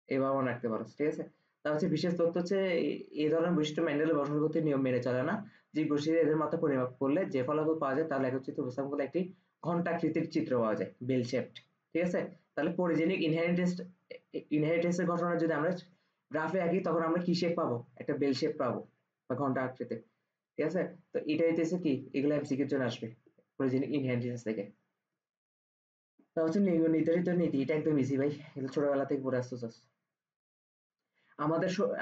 এভাবে মনে রাখতে পারো, ঠিক আছে? তার হচ্ছে বিশেষ তথ্য হচ্ছে এই ধরনের বৈশিষ্ট্য মেন্ডেলের বংশগতির নিয়ম মেনে চলে না। যে বৈশিষ্ট্য এদের মাত্রা পরিমাপ করলে যে ফলাফল পাওয়া যায় তার লেখচিত্র উপস্থাপন করলে একটি ঘণ্টাকৃতির চিত্র পাওয়া যায়, বেল শেপড, ঠিক আছে? তাহলে পলিজেনিক ইনহেরিটেন্সের ঘটনা যদি আমরা গ্রাফে আঁকি তখন আমরা কি শেপ পাবো, একটা বেল শেপ পাবো বা ঘন্টা আকৃতির, ঠিক আছে? তো এটা হইতেছে কি, এগুলো এমসিকিউর জন্য আসবে পলিজেনিক ইনহেরিটেন্স থেকে। তা হচ্ছে নির্ধারিত নীতি, এটা একদম ইজি ভাই, এগুলো ছোটবেলা থেকে পড়ে আসতেছস।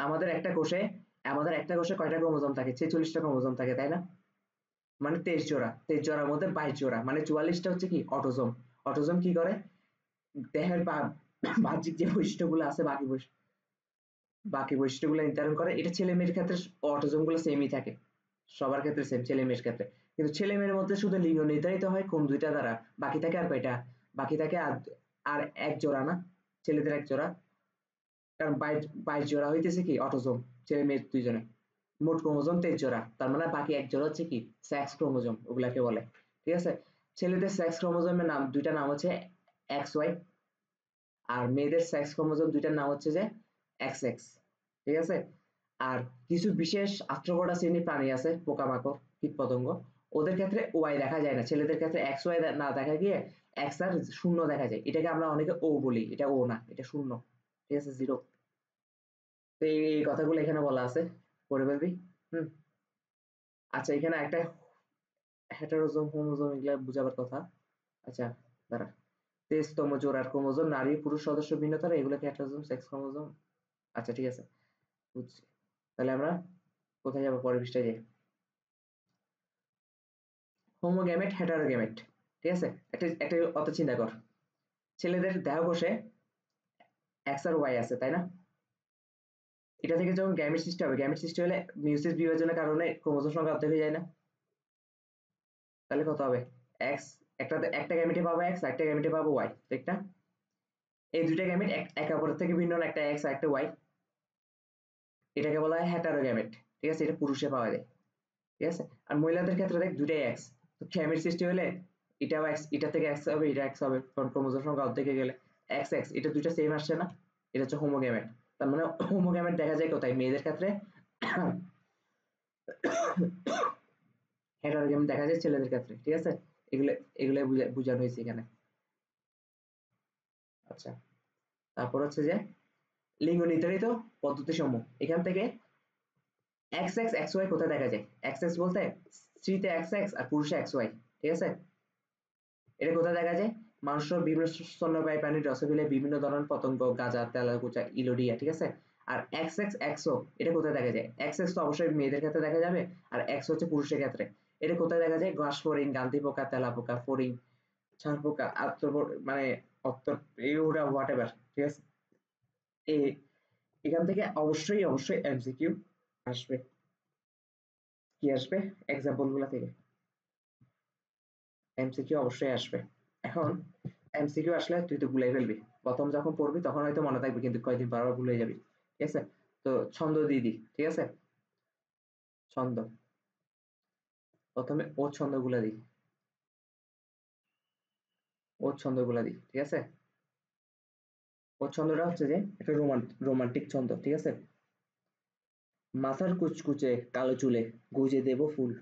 আমাদের একটা কোষে কয়টা ক্রোমোজোম থাকে, 46টা ক্রোমোজোম থাকে, তাই না? মানে 23 জোড়া, 23 জোড়ার মধ্যে 22 জোড়া, মানে 44টা হচ্ছে কি অটোজোম। অটোজোম কি করে, দেহের বাহ্যিক যে বৈশিষ্ট্যগুলো আছে, বাকি বৈশিষ্ট্যগুলো নির্ধারণ করে। এটা ছেলে মেয়ের ক্ষেত্রে অটোজোম গুলো সেমই থাকে, সবার ক্ষেত্রে সেম, ছেলে মেয়ের ক্ষেত্রে। কিন্তু ছেলে মেয়ের মধ্যে শুধু লিঙ্গ নির্ধারিত হয় কোন দুইটা দ্বারা, বাকি থাকে আর কয়টা, বাকি থাকে আর এক জোড়া না, ছেলেদের এক জোড়া, কারণ 22 জোড়া হইতেছে কি অটোজোম, ছেলে মেয়ে দুইজনে, মোট ক্রোমোজোম 23 জোড়া, তার মানে বাকি এক জোড়া হচ্ছে কি সেক্স ক্রোমোজোম, ওগুলাকে বলে, ঠিক আছে? ছেলেদের সেক্স ক্রোমোজোমের নাম দুইটা, নাম হচ্ছে এক্স ওয়াই, আর মেয়েদের সেক্স ক্রোমোজোম দুইটার নাম হচ্ছে যে এক্স এক্স, ঠিক আছে? আর কিছু বিশেষ আর্থ্রোপোডা শ্রেণীর প্রাণী আছে, পোকামাকড়, কীটপতঙ্গ, ওদের ক্ষেত্রে ওয়াই দেখা যায় না, ছেলেদের ক্ষেত্রে এক্স ওয়াই না দেখা গিয়ে এক্স আর শূন্য দেখা যায়, এটাকে আমরা অনেকে ও বলি, এটা ও না, এটা শূন্য, ঠিক আছে, জিরো। তো এই কথাগুলো এখানে বলা আছে, পড়ে ফেলবি। হুম। আচ্ছা, এখানে একটা হেটারোজোম হোমোজোম এগুলা বুঝাবার কথা। আচ্ছা, দাঁড়া, 23তম জোড়ার ক্রোমোজোম নারী পুরুষ সদস্য ভিন্নতার, এগুলোকে হেটারোজোম, সেক্স ক্রোমোজোম। আচ্ছা, ঠিক আছে, বুঝছি। তাহলে আমরা কোথায় যাবো, পরের পৃষ্ঠায় যাই। হোমোগ্যামেট, হেটারোগ্যামেট, ঠিক আছে? একটা একটা অত চিন্তা কর, ছেলেদের দেহকোষে এক্স আর ওয়াই আছে, তাই না? এটা থেকে যখন গ্যামেট সৃষ্টি হবে, গ্যামেট সৃষ্টি হলে মিউসিস বিভাজনের কারণে ক্রোমোজোম সংখ্যা অর্ধেক হয়ে যায় না? তাহলে কত হবে, এক্স, একটা গ্যামেটে পাবো এক্স, একটা গ্যামেটে পাবো ওয়াই, ঠিক না? এই দুইটা গ্যামেট একে অপরের থেকে ভিন্ন না, একটা এক্স আর একটা ওয়াই, এটাকে বলা হয় হেটারোগ্যামেট, ঠিক আছে? এটা পুরুষে পাওয়া যায়, ঠিক আছে? আর মহিলাদের ক্ষেত্রে দেখ দুইটাই এক্স, তো গ্যামেট সৃষ্টি হলে এটাও এক্স, এটা থেকে এক্স হবে, এটা এক্স হবে, কারণ ক্রোমোজোম সংখ্যা অর্ধেকে গেলে এক্স এক্স, এটা দুইটা সেম আসছে না, এটা হচ্ছে হোমোগ্যামেট। তার মানে হোমোগ্যামেট দেখা যায় কোথায়, মেয়েদের ক্ষেত্রে, হেটারোগ্যামেট দেখা যায় ছেলেদের ক্ষেত্রে, ঠিক আছে? এগুলো এগুলো বোঝানো হয়েছে এখানে। আচ্ছা, তারপর হচ্ছে যে লিঙ্গ নির্ধারিত পদ্ধতি সমূহ, এখান থেকে এক্স এক্স এক্স ওয়াই কোথায় দেখা যায়, এক্স এক্স বলতে স্ত্রীতে এক্স এক্স আর পুরুষে এক্স ওয়াই, ঠিক আছে? এটা কোথায় দেখা যায়, মানুষের বিভিন্ন স্তন্যপায়ী প্রাণীর রসোফিলে বিভিন্ন ধরনের পতঙ্গ, গাজা, তেলাকুচা, ইলোডিয়া, ঠিক আছে? আর এক্স এক্স এক্সও এটা কোথায় দেখা যায়, এক্স এক্স তো অবশ্যই মেয়েদের ক্ষেত্রে দেখা যাবে, আর এক্স হচ্ছে পুরুষের ক্ষেত্রে। এটা কোথায় দেখা যায়, ঘাস ফড়িং, গান্ধি পোকা, তেলা পোকা, ফড়িং, ছাড় পোকা, মানে অত্তর ওটা হোয়াট এভার, ঠিক আছে। এখান থেকে অবশ্যই অবশ্যই এমসিকিউ আসবে। কি আসবে? এক্সাম্পল গুলা থেকে এমসিকিউ অবশ্যই আসবে। এখন এমসিকিউ আসলে তুই তো ভুলাই ফেলবি, প্রথম যখন পড়বি তখন হয়তো মনে থাকবে, কিন্তু কয়েকদিন পর আবার ভুলে যাবি, ঠিক আছে। তো ছন্দ দিয়ে দি, ঠিক আছে। ছন্দ, প্রথমে ও ছন্দগুলা দিই, ও ছন্দগুলা দিই, ঠিক আছে। ও ছন্দটা হচ্ছে যে একটা রোমান্টিক ছন্দ, ঠিক আছে। মাথার কুচকুচে কালো চুলে গুজে দেব ফুল।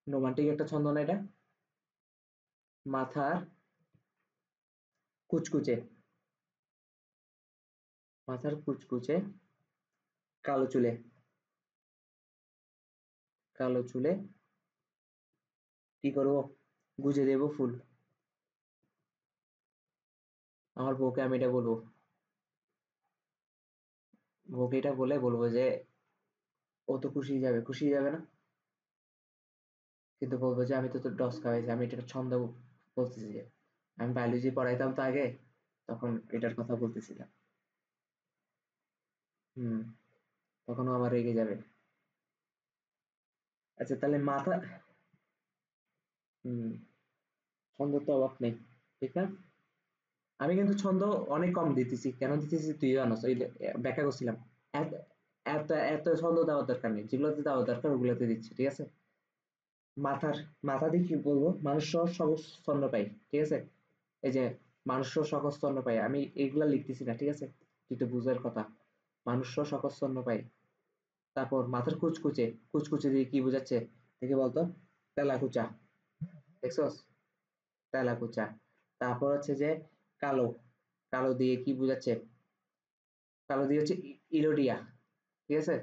রোমান্টিক একটা ছন্দ না এটা? মাথার কুচকুচে, মাথার কুচকুচে কালো চুলে, কালো চুলে কি করবো? গুজে দেব ফুল। আমার বউকে আমি এটা বলবো, বউকে এটা বলে বলবো যে ও তো খুশি যাবে, খুশি যাবে না, কিন্তু বলবো যে আমি তো তোর ডস খাওয়াইছি, আমি এটা ছন্দ বলতেছি যে আমি বায়োলজি পড়াইতাম তো আগে, তখন এটার কথা বলতেছিলাম। হুম, তখনও আবার রেগে যাবে। আচ্ছা তাহলে মাথা, হুম, ছন্দ তো অভাব নেই, ঠিক না? আমি কিন্তু ছন্দ অনেক কম দিতেছি, কেন দিতেছি তুই জানোস, ওই ব্যাখ্যা করছিলাম। এত এত এত ছন্দ দেওয়ার দরকার নেই, যেগুলোতে দেওয়ার দরকার ওগুলোতে দিচ্ছি, ঠিক আছে। মাথার, মাথা দিয়ে কি বলবো? মানুষ সহজ ছন্দ পাই, ঠিক আছে। এই যে মানুষ সহজ ছন্দ পাই, আমি এইগুলা লিখতেছি না, ঠিক আছে। তুই তো বুঝার কথা, মানুষ সহজ ছন্দ পাই। তারপর মাথার কুচকুচে, কুচকুচে দিয়ে কি বোঝাচ্ছে দেখে বলতো? তেলাকুচা, দেখছস? তেলাকুচা। তারপর হচ্ছে যে কালো, কালো দিয়ে কি বোঝাচ্ছে? কালো দিয়ে হচ্ছে ইলোডিয়া, ঠিক আছে।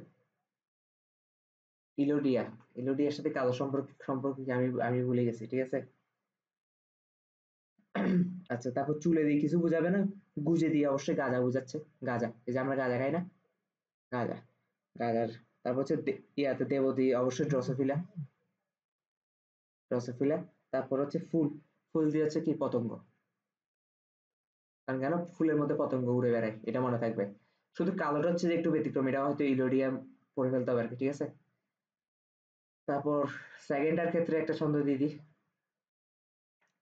ইলোডিয়া, ইলোডিয়ার সাথে কালো সম্পর্ক, সম্পর্ক কি আমি আমি ভুলে গেছি, ঠিক আছে। আচ্ছা তারপর চুলে দিয়ে কিছু বোঝাবে না, গুজে দিয়ে অবশ্যই গাঁজা বোঝাচ্ছে। গাঁজা, এই যে আমরা গাঁজা খাই না, গাঁজা, গাঁজার। তারপর হচ্ছে ইয়াতে দেব দিয়ে অবশ্যই ড্রসোফিলা, ড্রসোফিলা। তারপর হচ্ছে ফুল, ফুল দিয়ে হচ্ছে কি? পতঙ্গ। কারণ কেন? ফুলের মধ্যে পতঙ্গ উড়ে বেড়ায়, এটা মনে থাকবে। শুধু কালোটা হচ্ছে যে একটু ব্যতিক্রম, এটা হয়তো ইলোডিয়াম পড়ে ফেলতে হবে আর কি, ঠিক আছে। তারপর সেকেন্ডটার ক্ষেত্রে একটা ছন্দ দিয়ে দিই,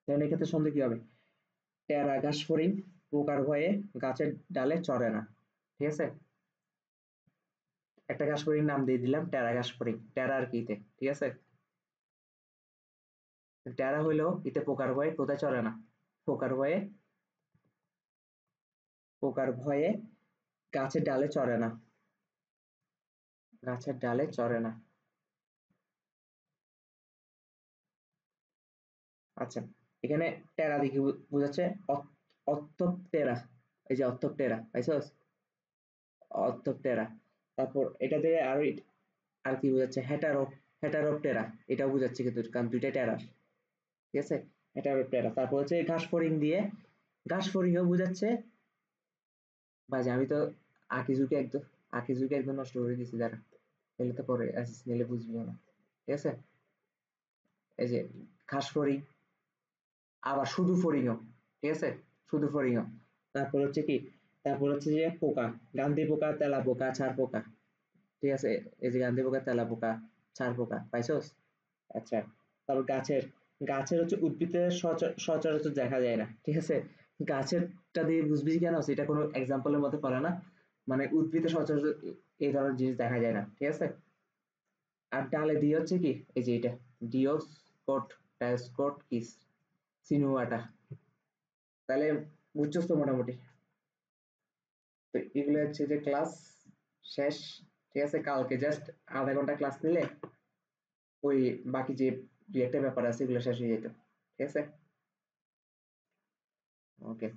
সেকেন্ডের ক্ষেত্রে ছন্দ কি হবে? টেরা ঘাস ফড়িং পোকার ভয়ে গাছের ডালে চড়ে না, ঠিক আছে। একটা ঘাস ফড়িং নাম দিয়ে দিলাম টেরা ঘাস ফড়িং, টেরা আর কি ইতে, ঠিক আছে। টেরা হইলো ইতে পোকার ভয়ে কোথায় চড়ে না? পোকার ভয়ে, পোকার ভয়ে গাছের ডালে চড়ে না, গাছের ডালে চড়ে না। আচ্ছা, এখানে টেরা দেখি বুঝাচ্ছে অর্থপটেরা, এই যে অর্থপটেরা পাইছস? অর্থপটেরা। তারপর এটা দিয়ে আর আর কি বোঝাচ্ছে? হেটারোপটেরা, এটাও বুঝাচ্ছে কিন্তু, কারণ দুইটা টেরা, ঠিক আছে। হেটারোপটেরা। তারপর হচ্ছে ঘাস ফড়িং দিয়ে, ঘাস ফড়িংও বুঝাচ্ছে। বাজে, আমি তো আকিজুকে একদম নষ্ট করে দিয়েছি, দাঁড়া, এলে তো পরে আসিস, নিলে বুঝবি না, ঠিক আছে। এই যে ঘাস ফড়িং, আবার শুধু ফড়িংও, ঠিক আছে, শুধু ফড়িংও। তারপর হচ্ছে কি? তারপর হচ্ছে যে পোকা, গান্ধি পোকা, তেলা পোকা, ছাড় পোকা, ঠিক আছে। এই যে গান্ধি পোকা, তেলা পোকা, ছাড় পোকা পাইছস? আচ্ছা। তারপর গাছের, গাছের হচ্ছে উদ্ভিদের সচরাচর দেখা যায় না, ঠিক আছে। গাছেরটা দিয়ে বুঝবি কেন? এটা কোনো এক্সাম্পলের মধ্যে পড়ে না, মানে উদ্ভিদের সচরাচর এই ধরনের জিনিস দেখা যায় না, ঠিক আছে। আর ডালে দিয়ে হচ্ছে কি? এই যে এটা ডিওস্কোট, ডায়োস্কোট কিস, সিনুয়াটা। তাহলে বুঝছস তো মোটামুটি। তো এগুলো হচ্ছে যে ক্লাস শেষ, ঠিক আছে। কালকে জাস্ট আধা ঘন্টা ক্লাস নিলে ওই বাকি যে দুই একটা ব্যাপার আছে এগুলো শেষ হয়ে যেত, ঠিক আছে। ওকে।